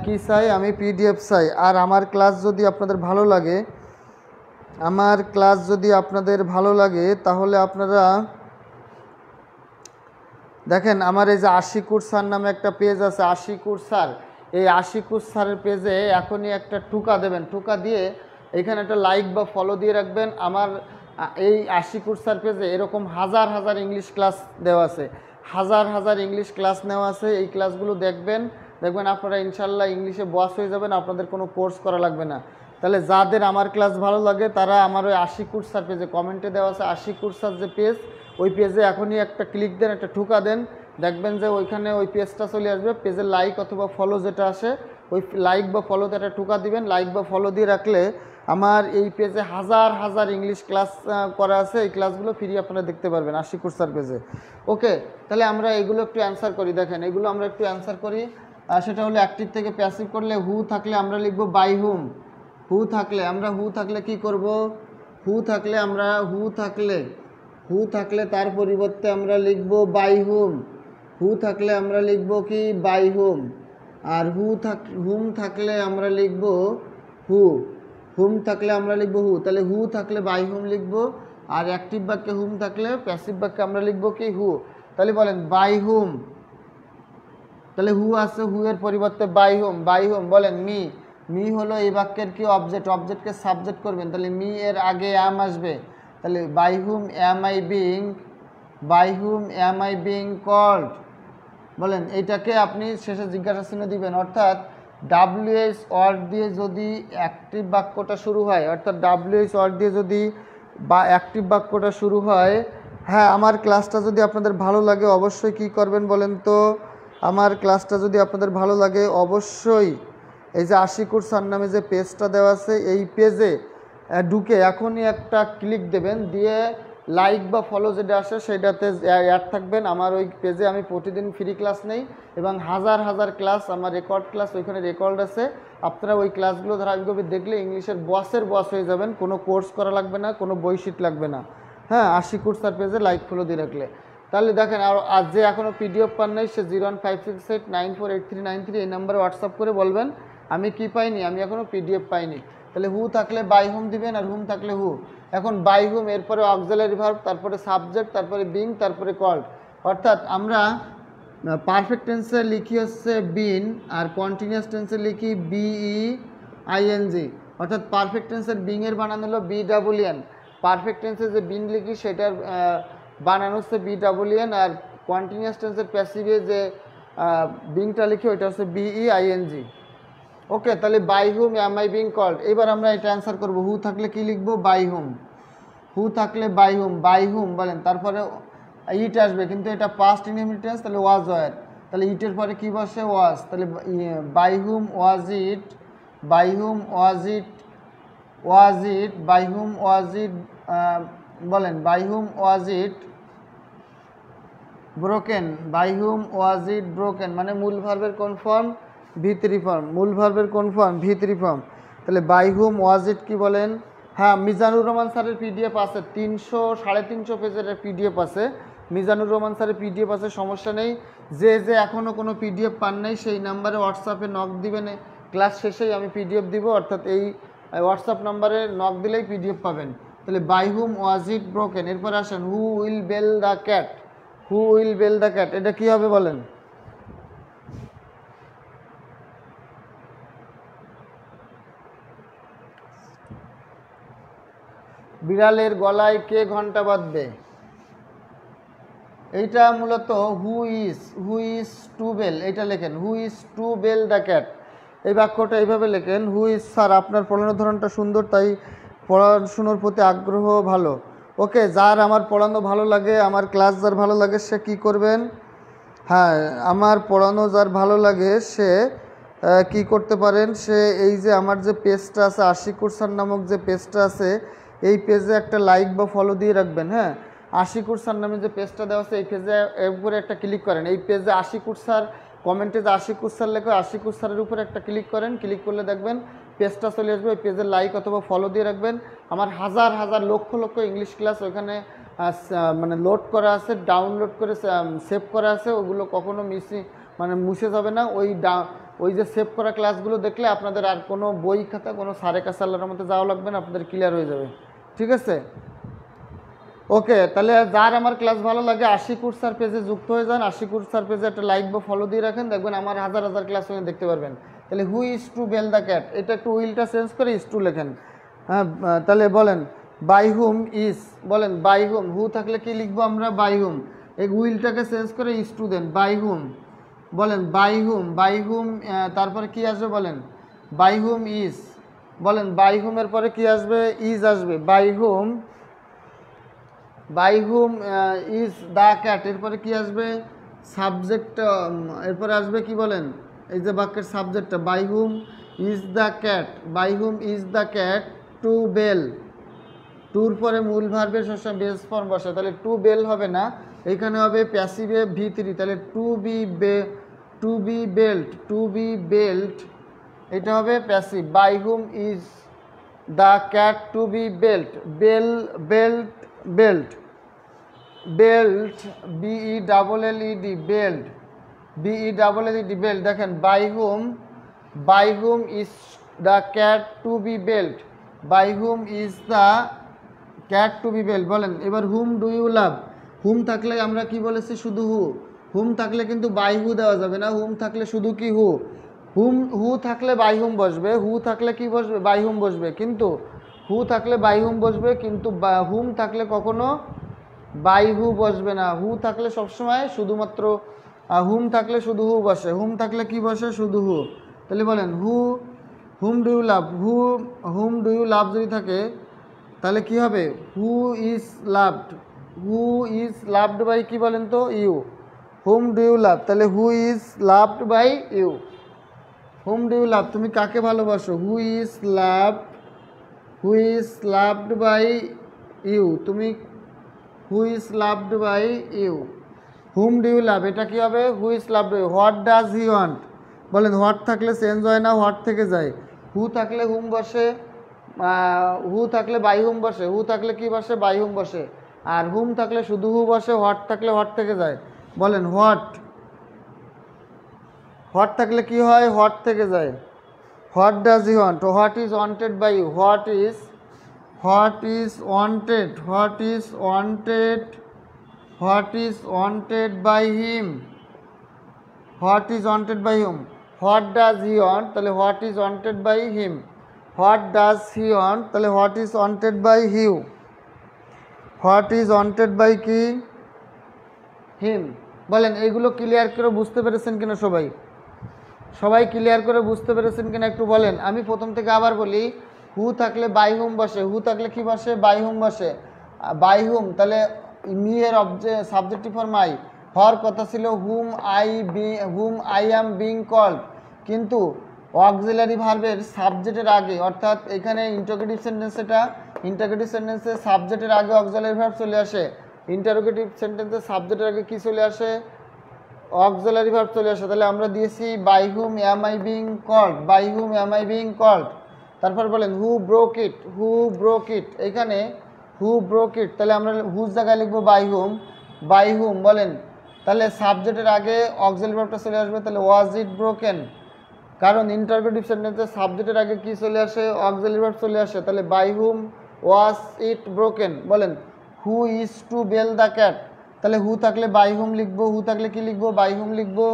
S1: কি চাই, আমি পিডিএফ চাই। আর আমার ক্লাস যদি আপনাদের ভালো লাগে, তাহলে আপনারা দেখেন আমার এই যে আশিকুর স্যার নামে একটা পেজ আছে, আশিকুর স্যার। এই আশিকুর স্যারের পেজে এখনই একটা টুকা দেবেন। টুকা দিয়ে এখানে একটা লাইক বা ফলো দিয়ে রাখবেন। আমার এই আশিকুর স্যার পেজে এরকম হাজার হাজার ইংলিশ ক্লাস দেওয়া আছে, হাজার ইংলিশ ক্লাস নেওয়া আছে। এই ক্লাসগুলো দেখবেন আপনারা ইনশাল্লাহ ইংলিশে বস হয়ে যাবেন, আপনাদের কোনো কোর্স করা লাগবে না। তাহলে যাদের আমার ক্লাস ভালো লাগে তারা আমার ওই আশিকুর স্যার পেজে কমেন্টে দেওয়া আছে আশিকুর স্যার যে পেজ, ওই পেজে এখনই একটা ক্লিক দেন, একটা ঠুকা দেন, দেখবেন যে ওইখানে ওই পেজটা চলে আসবে। পেজের লাইক অথবা ফলো যেটা আসে, ওই লাইক বা ফলোতে একটা ঠুকা দিবেন। লাইক বা ফলো দিয়ে রাখলে আমার এই পেজে হাজার ইংলিশ ক্লাস করা আছে। এই ক্লাসগুলো ফ্রি আপনারা দেখতে পারবেন আশিকুর স্যার পেজে। ওকে, তাহলে আমরা এগুলো একটু অ্যান্সার করি। দেখেন এগুলো আমরা একটু অ্যান্সার করি। সেটা হলো অ্যাক্টিভ থেকে প্যাসিভ করলে হু থাকলে আমরা লিখব বাই হুম। হু থাকলে কি করব? হু থাকলে তার পরিবর্তে আমরা লিখব বাই হুম। হু থাকলে আমরা লিখব কি? বাই হুম। আর হুম থাকলে আমরা লিখব হু। হুম থাকলে আমরা লিখব হু। তাহলে হু থাকলে বাই হুম লিখব। আর অ্যাক্টিভ বাক্যে হুম থাকলে, প্যাসিভ বাক্যে আমরা লিখব কি? হু। তাহলে বলেন বাই হুম। তাহলে হু আছে, হু এর পরিবর্তে বাই হুম। বলেন মি হলো এই বাক্যের কি? অবজেক্ট। অবজেক্টকে সাবজেক্ট করবেন, তাহলে মি এর আগে অ্যাম আসবে। তাহলে by whom am I being called. বলেন এইটাকে আপনি শেষে জিজ্ঞাসা চিহ্ন দিবেন। অর্থাৎ ডাব্লিউএইচ ওয়ার্ড দিয়ে যদি অ্যাক্টিভ বাক্যটা শুরু হয়, অ্যাক্টিভ বাক্যটা শুরু হয়। হ্যাঁ, আমার ক্লাসটা যদি আপনাদের ভালো লাগে অবশ্যই কি করবেন বলেন তো? আমার ক্লাসটা যদি আপনাদের ভালো লাগে অবশ্যই এই যে আশিকুর স্যার নামে যে পেজটা দেওয়া আছে, এই পেজে ঢুকে এখনই একটা ক্লিক দেবেন, দিয়ে লাইক বা ফলো যেটা আসে সেটাতে অ্যাড থাকবেন। আমার ওই পেজে আমি প্রতিদিন ফ্রি ক্লাস নেই এবং হাজার ক্লাস, আমার রেকর্ড ক্লাস ওইখানে রেকর্ড আছে। আপনারা ওই ক্লাসগুলো ধারাবাহিকভাবে দেখলে ইংলিশের বস হয়ে যাবেন। কোনো কোর্স করা লাগবে না, কোনো বইশিট লাগবে না। হ্যাঁ, আশিকুর স্যার পেজে লাইক ফলো দিয়ে রাখলে। তাহলে দেখেন, আর যে এখনও পিডিএফ পান নাই সে 01568948393 এই নাম্বারে হোয়াটসঅ্যাপ করে বলবেন আমি কি পাইনি, আমি এখনও পিডিএফ পাইনি। তাহলে হু থাকলে বাই হুম দিবেন, আর হুম থাকলে হু। এখন বাই হুম, এরপরে অক্সিলারি ভার্ব, তারপরে সাবজেক্ট, তারপরে বিং, তারপরে কল্ড। অর্থাৎ আমরা পারফেক্ট টেন্সে লিখি হচ্ছে বিন, আর কন্টিনিউয়াস টেন্সে লিখি BEING। অর্থাৎ পারফেক্ট টেন্সের বিং এর বানান হলো BEEN। পারফেক্ট টেন্সে যে বিন লিখি সেটার বানান হচ্ছে BEEN, আর কন্টিনিউয়াস টেন্সের প্যাসিভে যে বিংটা লিখি ওইটা হচ্ছে BEING। ওকে, তাহলে by whom am I being called. এবার আমরা এটা অ্যান্সার করবো। হু থাকলে কি লিখবো? By whom. হু থাকলে বাই হুম বলেন। তারপরে ইট আসবে, কিন্তু এটা পাস্ট ইনডিফিনিট টেন্স, তাহলে ওয়াজ ওয়্যার। তাহলে ইটের পরে কি বসে? ওয়াজ। তাহলে বাই হুম ওয়াজ ইট, বলেন by whom was it broken, by whom was it broken, মানে মূল ভার্বের কোন ফর্ম? V3 form. মূল ভার্বের কোন ফর্ম? V3 form. তাহলে বাই হুম ওয়াজ ইট কি বলেন? হ্যাঁ, মিজানুর রহমান স্যারের পিডিএফ আছে, 300-350 পেজের পিডিএফ আছে। মিজানুর রহমান স্যারের পিডিএফ আছে, সমস্যা নেই। যে এখনও কোনো পিডিএফ পান নাই সেই নাম্বারে হোয়াটসঅ্যাপে নক দিবেন, ক্লাস শেষেই আমি পিডিএফ দিব, অর্থাৎ এই হোয়াটসঅ্যাপ নাম্বারে নক দিলেই পিডিএফ পাবেন। তাহলে by whom was it broken. এরপর আসেন, who will bell the cat. Who will bell the cat, এটা কী হবে বলেন? বিড়ালের গলায় কে ঘন্টা বাঁধবে? এইটা মূলত হু ইজ টু বেল, এইটা লেখেন, who is to bell the cat. এই বাক্যটা এইভাবে লেখেন, হু ইজ। স্যার আপনার পড়ানোর ধরনটা সুন্দর, তাই পড়াশোনার প্রতি আগ্রহ ভালো। ওকে, যার আমার পড়ানো ভালো লাগে, আমার ক্লাস যার ভালো লাগে সে কি করবেন? হ্যাঁ, আমার পড়ানো যার ভালো লাগে সে কি করতে পারেন? সে এই যে আমার যে পেজটা আছে, আশিকুর স্যার নামক যে পেজটা আছে, এই পেজে একটা লাইক বা ফলো দিয়ে রাখবেন। হ্যাঁ, আশিকুর স্যার নামে যে পেজটা দেওয়া আছে এই পেজে উপরে একটা ক্লিক করেন। এই পেজে আশিকুর স্যার, কমেন্টে যে আশিকুর স্যার লেখো, আশিকুর স্যারের উপরে একটা ক্লিক করেন। ক্লিক করলে দেখবেন পেজটা চলে আসবে। ওই পেজের লাইক অথবা ফলো দিয়ে রাখবেন। আমার হাজার হাজার লক্ষ লক্ষ ইংলিশ ক্লাস ওইখানে মানে লোড করা আছে, ডাউনলোড করে সেভ করা আছে। ওগুলো কখনো মুছে যাবে না। ওই যে সেভ করা ক্লাসগুলো দেখলে আপনাদের আর কোনো বই খাতা, কোনো সারে কাছে আল্লাহর মধ্যে যাওয়া লাগবে না, আপনাদের ক্লিয়ার হয়ে যাবে। ঠিক আছে? ওকে, তাহলে যার আমার ক্লাস ভালো লাগে আশিকুর স্যার পেজে যুক্ত হয়ে যান। আশিকুর স্যার পেজে একটা লাইক বা ফলো দিয়ে রাখেন, দেখবেন আমার হাজার হাজার ক্লাস দেখতে পারবেন। তাহলে who is to bell the cat, এটা একটু উইলটা চেঞ্জ করে ইজ টু লেখেন। হ্যাঁ, তাহলে বলেন বাই হুম ইজ, বলেন বাই হুম। হু থাকলে কি লিখবো আমরা? By whom. এই উইলটাকে চেঞ্জ করে ইজ টু দেন, বাই হুম। বলেন বাই হুম, বাই হুম। তারপরে কি আসবে বলেন? By whom is. বলেন বাই হুমের পরে কি আসবে? ইজ আসবে। By whom is the cat, এরপরে কি আসবে? সাবজেক্ট। এরপরে আসবে কি বলেন? এই যে বাক্যের সাবজেক্টটা, by whom is the cat, by whom is the cat to bell. টুর পরে মূল ভার্বের সবসময় বেস ফর্ম বসে, তাহলে টু বেল হবে না, এখানে হবে প্যাসিভে V3। তাহলে টু বি বেল্ট, এটা হবে passive. By whom is the cat to be belled, belled belled, BELLED, belled. দেখেন by whom is the cat to be belled, by whom is the cat to be belled. বলেন এবার হুম do you love. হুম থাকলে আমরা কি বলেছি? শুধু হু। হুম থাকলে কিন্তু বাই হু দেওয়া যাবে না, হুম থাকলে শুধু কি হু। হু থাকলে বাই হুম বসবে, হু থাকলে কি বসবে? বাই হুম বসবে। কিন্তু হু থাকলে বাই হুম বসবে, কিন্তু হুম থাকলে কখনো বাই হু বসবে না। হু থাকলে সবসময় শুধুমাত্র হুম থাকলে শুধু হু বসে, হুম থাকলে কি বসে? শুধু হু। তাহলে বলেন whom do you love. Whom do you love যদি থাকে তাহলে কি হবে? হু ইজ লাভড বাই কি বলেন তো? You. Whom do you love, তাহলে who is loved by you. Whom do you love, তুমি কাকে ভালোবাসো? Who is loved by you, তুমি who is loved by you. Whom do you love, এটা কি হবে? Who is loved by. What does he want. বলেন what থাকলে change হয় না, হোয়াট থেকে যায়। হু থাকলে হুম বসে, হু থাকলে বাই হুম বসে, হু থাকলে কি বসে? বাই হুম বসে। আর হুম থাকলে শুধু হু বসে, হোয়াট থাকলে হোয়াট থেকে যায়। বলেন হোয়াট থাকলে কি হয়? হোয়াট থেকে যায়। What does he want, what is wanted by you, what is wanted by him, what does he want, তাহলে what is wanted by him. What does he want, তাহলে what is wanted by him. What is wanted by কি? Him. বলেন এইগুলো clear করে বুঝতে পেরেছেন কিনা? সবাই ক্লিয়ার করে বুঝতে পেরেছেন কিনা একটু বলেন। আমি প্রথম থেকে আবার বলি, হু থাকলে বাই হুম বসে, হু থাকলে কি বসে? বাই হুম বসে। বাই হুম, তাহলে মি এর সাবজেক্টিভ ফর্ম আই, হওয়ার কথা ছিল হুম আই অ্যাম বিং কল্ড, কিন্তু অক্সিলারি ভার্বের সাবজেক্টের আগে, অর্থাৎ এখানে ইন্টারোগেটিভ সেন্টেন্সে সাবজেক্টের আগে অক্সিলারি ভার্ব চলে আসে, ইন্টারোগেটিভ সেন্টেন্সে সাবজেক্টের আগে কি চলে আসে? অক্সিলারি ভার্ব চলে আসে। তাহলে আমরা দিয়েছি by whom am I being called, by whom am I being called. তারপর বলেন who broke it, who broke ইট, এখানে হু ব্রোক ইট, তাহলে আমরা হুজ জায়গায় লিখবো বাই হুম, বাই হুম বলেন। তাহলে সাবজেক্টের আগে অক্সিলারি ভার্বটা চলে আসবে, তাহলে ওয়াজ ইট ব্রোকেন, কারণ ইন্টারোগেটিভ সেন্টেন্সে সাবজেক্টের আগে কি চলে আসে? অক্সিলারি ভার্ব চলে আসে। তাহলে by whom was it broken. বলেন who is to bell the cat, তাহলে হু থাকলে বাই হুম লিখবো, হু থাকলে কি লিখবো? বাই হুম লিখবো।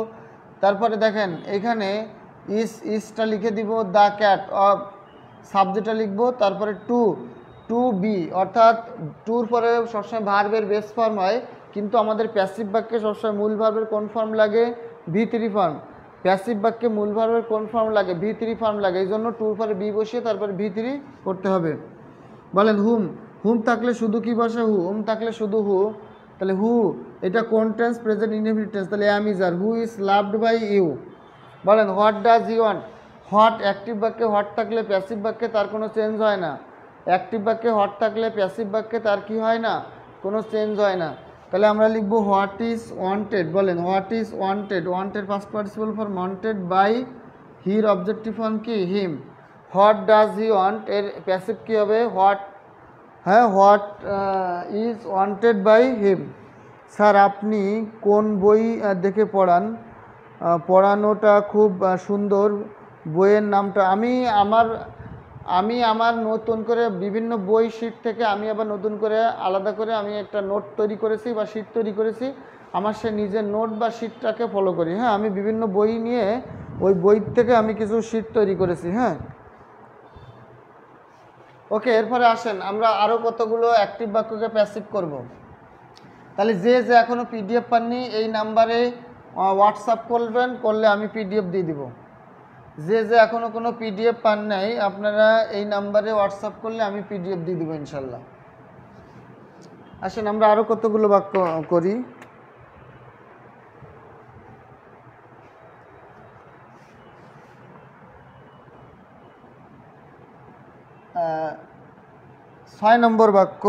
S1: তারপরে দেখেন এখানে ইজটা লিখে দিব, দ্য ক্যাট সাবজেক্টটা লিখবো, তারপরে টু বি, অর্থাৎ টুর পরে সবসময় ভার্বের বেস ফর্ম হয়, কিন্তু আমাদের প্যাসিভ বাক্যে সবসময় মূল ভার্বের কোন ফর্ম লাগে? V3 form. প্যাসিভ বাক্যে মূল ভার্বের কোন ফর্ম লাগে? V3 ফর্ম লাগে, এই জন্য টুর পরে বি বসিয়ে তারপরে V3 করতে হবে। বলেন হুম, হুম থাকলে শুধু কি বসে? হু। হুম থাকলে শুধু হু, তাহলে হু এটা কোন টেন্স? প্রেজেন্ট ইনডেফিনিট টেন্স, তাহলে am is are, who is loved by you. বলেন what does he want, what active বাক্যে হট থাকলে প্যাসিভ বাক্যে তার কোনো চেঞ্জ হয় না। অ্যাক্টিভ বাক্যে হট থাকলে প্যাসিভ বাক্যে তার কি হয় না? কোনো চেঞ্জ হয় না। তাহলে আমরা লিখবো হোয়াট ইজ ওয়ান্টেড। বলেন what is wanted, wanted past participle form wanted by her, objective form কি? Him. What does he want এর প্যাসিভ কী হবে? হোয়াট, হ্যাঁ what is wanted by him. Sir আপনি কোন বই দেখে পড়ান? পড়ানোটা খুব সুন্দর, বইয়ের নামটা? আমি আমার নতুন করে বিভিন্ন বই শিট থেকে আমি আবার নতুন করে আলাদা করে আমি একটা নোট তৈরি করেছি বা শিট তৈরি করেছি, আমার সে নিজের নোট বা শিটটাকে ফলো করি। হ্যাঁ, আমি বিভিন্ন বই নিয়ে ওই বই থেকে আমি কিছু শিট তৈরি করেছি। হ্যাঁ, ওকে, এরপরে আসেন আমরা আরও কতগুলো অ্যাক্টিভ বাক্যকে প্যাসিভ করব। তাহলে যে এখনও পিডিএফ পাননি এই নাম্বারে হোয়াটসঅ্যাপ করবেন, করলে আমি পিডিএফ দিয়ে দিব। যে এখনও কোনো পিডিএফ পান নাই আপনারা এই নাম্বারে হোয়াটসঅ্যাপ করলে আমি পিডিএফ দিয়ে দিব ইনশাল্লাহ। আসেন আমরা আরও কতগুলো বাক্য করি। 6 নম্বর বাক্য,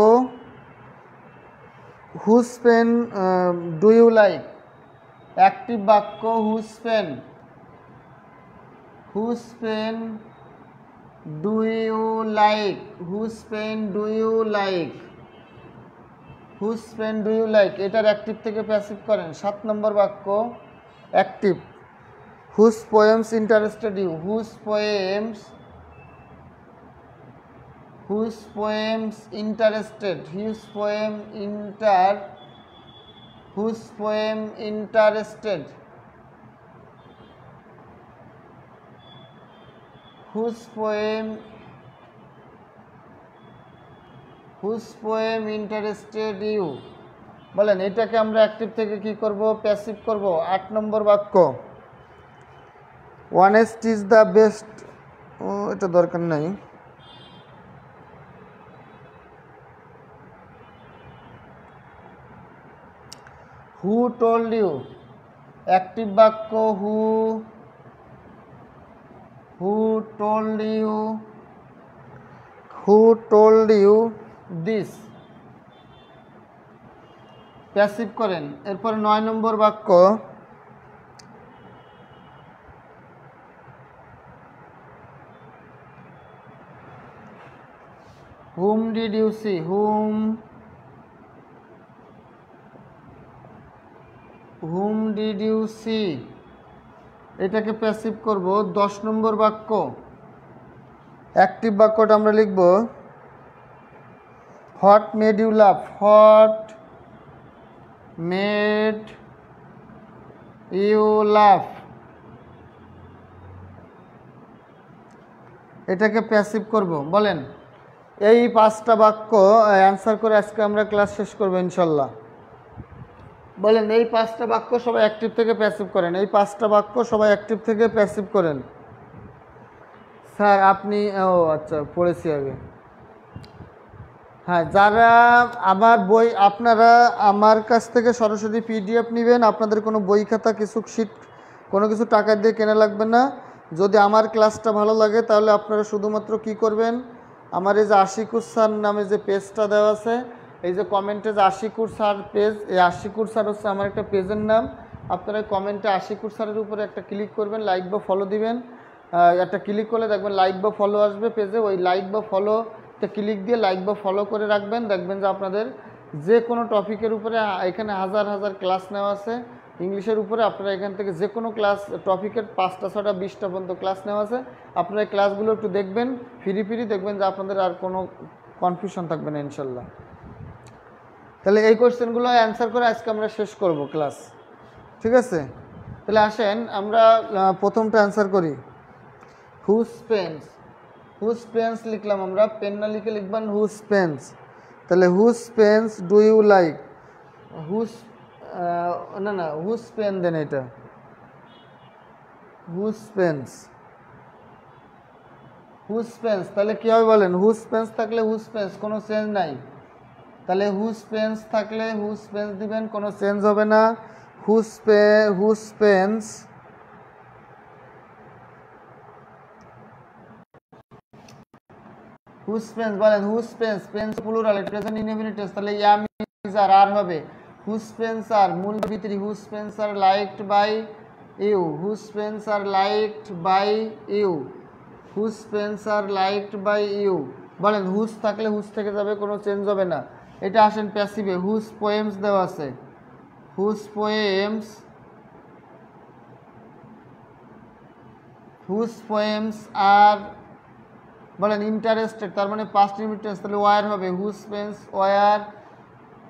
S1: whose pen do you like. Active বাক্য whose pen, whose pen do you like, whose pen do you like, whose pen do you like, এটার অ্যাক্টিভ থেকে প্যাসিভ করেন। 7 নম্বর বাক্য active, whose poems interested you, whose poems, whose poems interested, whose poem inter, whose poem interested, whose poem, whose poem interested you. বলেন এটাকে আমরা active থেকে কি করব? প্যাসিভ করব। 8 নম্বর বাক্য, অনেস্ট ইজ দ্য বেস্ট, এটা দরকার নাই। হু টোল্ড ইউ, অ্যাক্টিভ বাক্য who, who told you, who told you this, passive করেন। এরপর 9 নম্বর বাক্য, whom did you see, whom, whom did you see, এটাকে প্যাসিভ করব। 10 নম্বর বাক্য, অ্যাক্টিভ বাক্যটা আমরা লিখব what made you love, what made you love, এটাকে প্যাসিভ করব। বলেন এই 5টা বাক্য অ্যান্সার করে আজকে আমরা ক্লাস শেষ করবো ইনশাল্লাহ। বলেন এই 5টা বাক্য সবাই অ্যাক্টিভ থেকে প্যাসিভ করেন, এই 5টা বাক্য সবাই অ্যাক্টিভ থেকে প্যাসিভ করেন। স্যার আপনি, ও আচ্ছা পড়েছি আগে। হ্যাঁ, যারা আমার বই, আপনারা আমার কাছ থেকে সরাসরি পিডিএফ নেবেন, আপনাদের কোনো বই খাতা কিছু শিট কোনো কিছু টাকা দিয়ে কেনা লাগবে না। যদি আমার ক্লাসটা ভালো লাগে তাহলে আপনারা শুধুমাত্র কি করবেন, আমার এই যে আশিকুস স্যার নামে যে পেজটা দেওয়া আছে এই যে কমেন্টে যে আশিকুর স্যার পেজ, এই আশিকুর স্যার হচ্ছে আমার একটা পেজের নাম। আপনারা কমেন্টে আশিকুর স্যারের উপরে একটা ক্লিক করবেন, লাইক বা ফলো দিবেন। একটা ক্লিক করলে দেখবেন লাইক বা ফলো আসবে পেজে, ওই লাইক বা ফলোতে ক্লিক দিয়ে লাইক বা ফলো করে রাখবেন। দেখবেন যে আপনাদের যে কোনো টপিকের উপরে এখানে হাজার হাজার ক্লাস নেওয়া আছে ইংলিশের উপরে। আপনারা এখান থেকে যে কোনো ক্লাস টপিকের 5টা 6টা 20টা পর্যন্ত ক্লাস নেওয়া আছে। আপনারা এই ক্লাসগুলো একটু দেখবেন, ফ্রি দেখবেন যে আপনাদের আর কোনো কনফিউশন থাকবে না ইনশাল্লাহ। তাহলে এই কোয়েশ্চেনগুলো অ্যান্সার করে আজকে আমরা শেষ করব ক্লাস, ঠিক আছে? তাহলে আসেন আমরা প্রথমটা অ্যান্সার করি। হুজ পেন্স, হুজ পেন্স লিখলাম আমরা, পেন না লিখে লিখবেন হুজ পেন্স। তাহলে whose pens do you like, whose না হুজ পেন দেন, এটা হুজ পেন্স, হুজ পেন্স। তাহলে কী হবে বলেন? হুজ পেন্স থাকলে হুজ পেন্স, কোনো চেঞ্জ নাই। তাহলে হুজ পেন্স থাকলে হুজ পেন্স দিবেন, কোনো চেঞ্জ হবে না। হুজ পেন্স হুজ পেন্স বলেন, whose pens, pens plural, present indefinite tense, তাহলে ইয়াম ইজ আর হবে। হুজ পেন্স আর মূল ভিতরি, whose pens are liked by you, whose pens are liked by you, whose pens are liked by you. বলেন whose থাকলে whose থেকে যাবে, কোনো change হবে না। এটা আসেন প্যাসিভে, হুজ পোয়েমস দেওয়া আছে, whose poems, whose poems are বলেন ইন্টারেস্টেড, তার মানে পাস্ট ইনডিফিনিট, তাহলে ওয়ার হবে। হুজ পেন্স ওয়ার,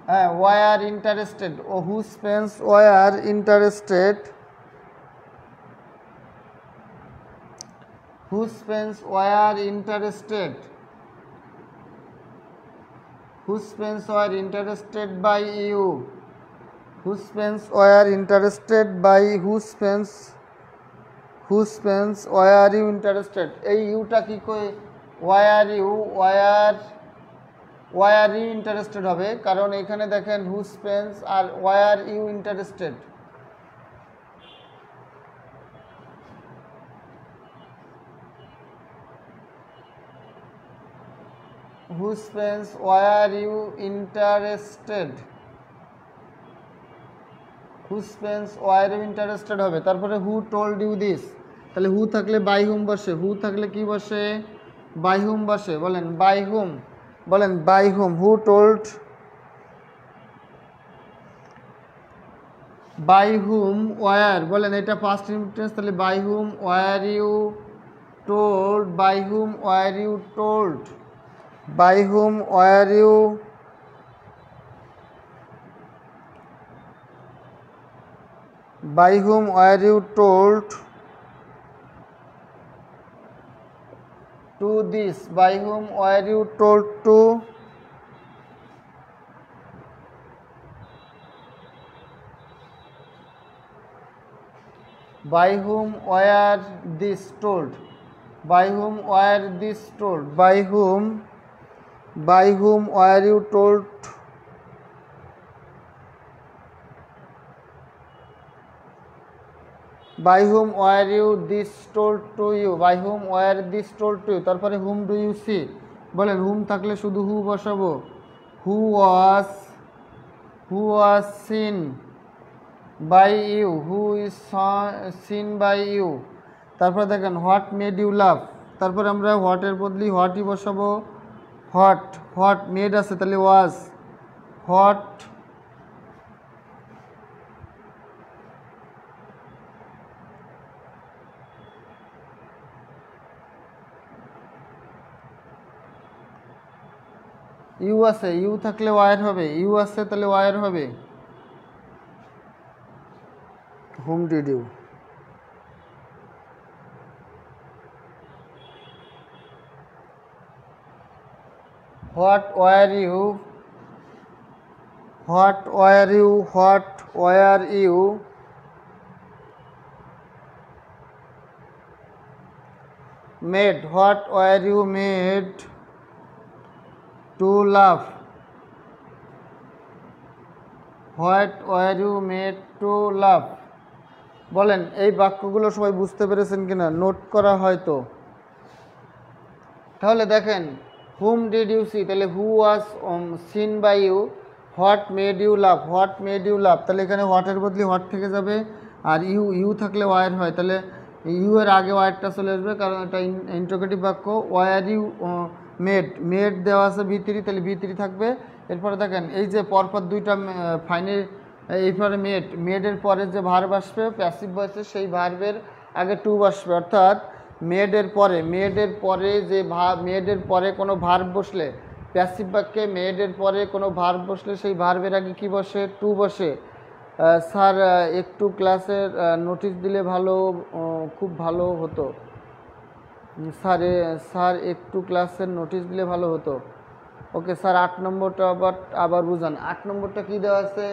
S1: হ্যাঁ ওয়ার ইন্টারেস্টেড, ও whose pens were interested, whose pens were interested, whose pens were interested by you, whose pens were interested by, whose pens were you interested. এই ইউটা কি কই, were you, were you interested হবে, কারণ এখানে দেখেন whose pens are were you interested. Whose pens were you interested, whose pens were you interested হবে। তারপরে হু টোল্ড ইউ দিস, তাহলে হু থাকলে বাই হুম বসে, হু থাকলে কি বসে, বাই হুম বসে। বলেন বাই হুম, বলেন by whom, who told, by whom were, বলেন এটা পাস্ট ইনডিফিনিট, তাহলে by whom were you told, by whom were you told, by whom were you, by whom were you told to this, by whom were you told to, by whom were this told, by whom were this told, by whom were you told, by whom were you this told to you, by whom were this told to you। তারপরে whom do you see, বলেন whom থাকলে শুধু who বসাবো, who was seen by you, who is seen by you। তারপরে দেখেন what made you laugh, তারপরে আমরা what এর বদলি whatই বসাবো, what made আছে তাহলে was, what ইউ আছে, ইউ থাকলে ওয়ার হবে, ইউ আছে তাহলে ওয়ার হবে। whom did you, what were you, what were you made, what were you made to laugh, what were you made to laugh। বলেন এই বাক্যগুলো সবাই বুঝতে পেরেছেন কিনা, নোট করা হয়তো। তাহলে দেখেন হুম ডিড ইউ সি, তাহলে who was seen by you. What made you love, what made you love, তাহলে এখানে হোয়াটের বদলে হোয়াট থেকে যাবে, আর ইউ ইউ থাকলে ওয়ার হয়, তাহলে ইউ এর আগে ওয়ারটা চলে আসবে কারণ এটা ইন্টারোগেটিভ বাক্য। ওয়ার ইউ মেড, মেড দেওয়া আছে V3, তাহলে V3 থাকবে। এরপরে দেখেন এই যে পরপর দুইটা ফাইনের, এইপরে মেড, মেডের পরে যে ভার্ব আসবে প্যাসিভ ভয়েসে সেই ভার্বের আগে টু আসবে, অর্থাৎ মেডের পরে, মেডের পরে যে মেডের পরে কোনো ভার্ব বসলে প্যাসিভ বাক্যে মেডের পরে কোনো ভার্ব বসলে সেই ভার্বের আগে কি বসে, টু বসে। স্যার একটু ক্লাসের নোটিশ দিলে ভালো, খুব ভালো হতো স্যার একটু ক্লাসের নোটিশ দিলে ভালো হতো। ওকে স্যার 8 নম্বরটা আবার বুঝান। 8 নম্বরটা কী দেওয়া আছে,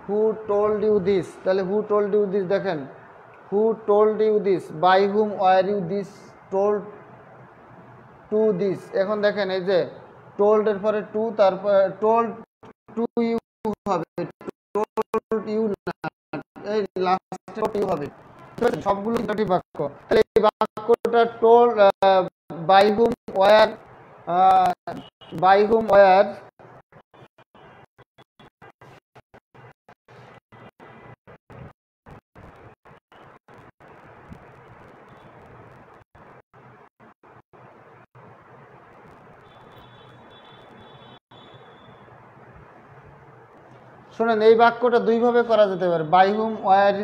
S1: হু টোল্ড ইউ দিস, তাহলে হু টোল্ড ইউ দিস, দেখেন who told you this, by whom were you this told to this. এখন দেখেন এই যে টোল্ডের পরে টু, তারপর টোল্ড টু ইউ হবে, টোল্ড ইউ না, এই লাস্টে ইউ হবে, সবগুলো ইন্টারোগেটিভ বাক্য। তাহলে এই বাক্যটা told by whom were, by whom were শোনেন, এই বাক্যটা দুইভাবে করা যেতে পারে। By whom were,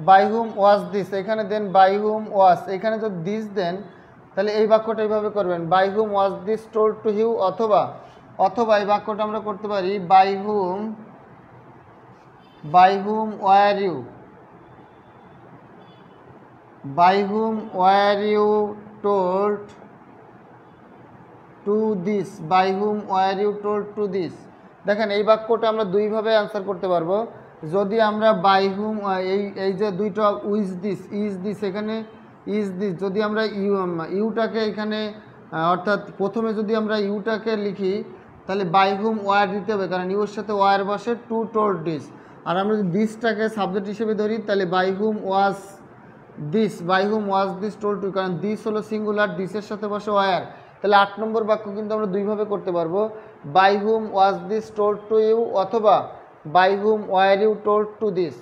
S1: by whom was this, এখানে দেন বাই হুম ওয়াজ, এখানে যদি দিস দেন তাহলে এই বাক্যটা এইভাবে করবেন, by whom was this told to you, অথবা অথবা এই বাক্যটা আমরা করতে পারি by whom were you, by whom were you told to this, by whom were you told to this. দেখেন এই বাক্যটা আমরা দুইভাবে অ্যান্সার করতে পারবো। যদি আমরা বাই হুম এই যে দুইটা উইজ দিস, ইজ দিস, এখানে ইজ দিস, যদি আমরা ইউটাকে এখানে অর্থাৎ প্রথমে যদি আমরা ইউটাকে লিখি তাহলে বাই হুম ওয়ার দিতে হবে, কারণ ইউর সাথে ওয়ার বসে টু টোল্ড দিস। আর আমরা যদি দিসটাকে সাবজেক্ট হিসেবে ধরি তাহলে by whom was this, by whom was this told to, কারণ দিস হলো সিঙ্গুলার, দিসের সাথে বসে ওয়ার। তাহলে 8 নম্বর বাক্য কিন্তু আমরা দুইভাবে করতে পারবো, by whom was this told to you, অথবা by whom were you told to this.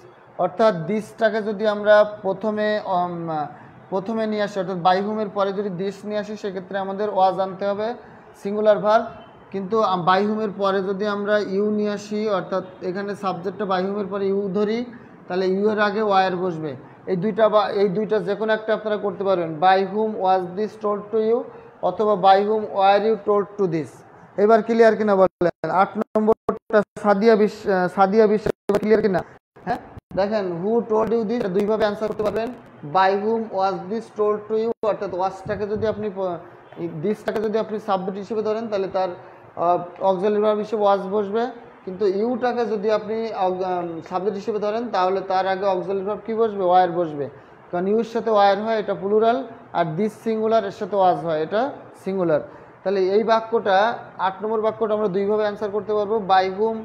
S1: অর্থাৎ দিসটাকে যদি আমরা প্রথমে নিয়ে আসি, অর্থাৎ বাই হুমের পরে যদি দিস নিয়ে আসি সেক্ষেত্রে আমাদের ওয়াজ আনতে হবে সিঙ্গুলার ভার্ব। কিন্তু বাই হুমের পরে যদি আমরা ইউ নিয়ে আসি, অর্থাৎ এখানে সাবজেক্টটা বাই হুমের পরে ইউ ধরি, তাহলে ইউ এর আগে ওয়ার বসবে। এই দুইটা যে কোনো একটা আপনারা করতে পারবেন, by whom was this told to you অথবা by whom were you told to this. এবার ক্লিয়ার কিনা বলেন? 8 নম্বরটা সাদিয়া বিশ্বাস ক্লিয়ার কিনা? হ্যাঁ, দেখেন হু টোল্ড ইউ দিস দুইভাবে অ্যান্সার করতে পারবেন, by whom was this told to you, অর্থাৎ ওয়াজটাকে যদি আপনি দিসটাকে যদি আপনি সাবজেক্ট হিসেবে ধরেন তাহলে তার অক্সিলারি ভার্ব হিসেবে ওয়াজ বসবে, কিন্তু ইউটাকে যদি আপনি সাবজেক্ট হিসেবে ধরেন তাহলে তার আগে অক্সিলারি ভার্ব কী বসবে, ওয়ার বসবে, কারণ ইউর সাথে ওয়ার হয় এটা প্লুরাল, আর দিস সিঙ্গুলার, এর সাথে ওয়াজ হয় এটা সিঙ্গুলার। তাহলে এই বাক্যটা 8 নম্বর বাক্যটা আমরা দুইভাবে অ্যান্সার করতে পারবো, by whom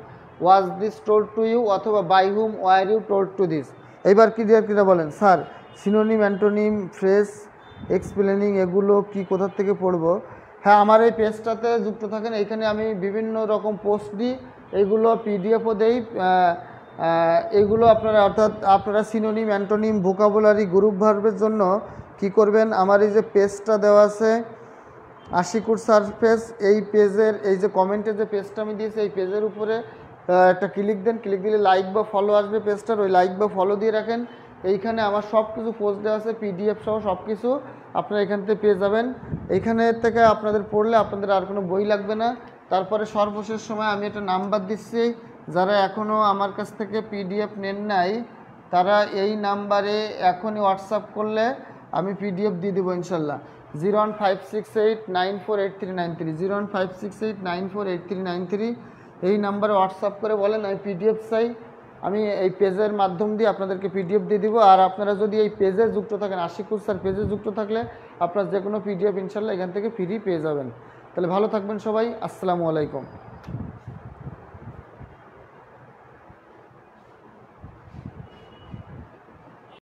S1: was this told to you অথবা by whom were you told to this. এইবার ক্লিয়ার কিনা বলেন? Sir synonym, antonym, phrase, explaining এগুলো কি কোথা থেকে পড়বো? হ্যাঁ, আমার এই পেজটাতে যুক্ত থাকেন, এখানে আমি বিভিন্ন রকম পোস্ট দিই, এইগুলো পিডিএফও দেই। এগুলো আপনারা অর্থাৎ আপনারা সিনোনিম, অ্যান্টোনিম, ভোকাবুলারি, গ্রুপ ভার্বের জন্য কি করবেন, আমার এই যে পেজটা দেওয়া আছে আশিকুর স্যার পেজ, এই পেজের এই যে কমেন্টে যে পেজটা আমি দিয়েছি এই পেজের উপরে একটা ক্লিক দেন, ক্লিক দিলে লাইক বা ফলো আসবে পেজটার, ওই লাইক বা ফলো দিয়ে রাখেন। এইখানে আমার সব কিছু পোস্ট দেওয়া আছে, পিডিএফ সহ সব কিছু আপনারা এখান থেকে পেয়ে যাবেন। এইখানে থেকে আপনাদের পড়লে আপনাদের আর কোনো বই লাগবে না। তারপরে সর্বশেষ সময় আমি একটা নাম্বার দিচ্ছি, যারা এখনও আমার কাছ থেকে পিডিএফ নেন নাই তারা এই নাম্বারে এখনই হোয়াটসঅ্যাপ করলে আমি পিডিএফ দিয়ে দেবো ইনশাল্লাহ। 01568948393, 01568948393 এই নাম্বারে হোয়াটসঅ্যাপ করে বলেন আমি পিডিএফ চাই, আমি এই পেজের মাধ্যম দিয়ে আপনাদেরকে পিডিএফ দিয়ে দিব। আর আপনারা যদি এই পেজে যুক্ত থাকেন, আশিকুর স্যার পেজে যুক্ত থাকলে আপনারা যে কোনো পিডিএফ ইনশাল্লাহ এখান থেকে ফ্রি পেয়ে যাবেন। তাহলে ভালো থাকবেন সবাই, আসসালামু আলাইকুম।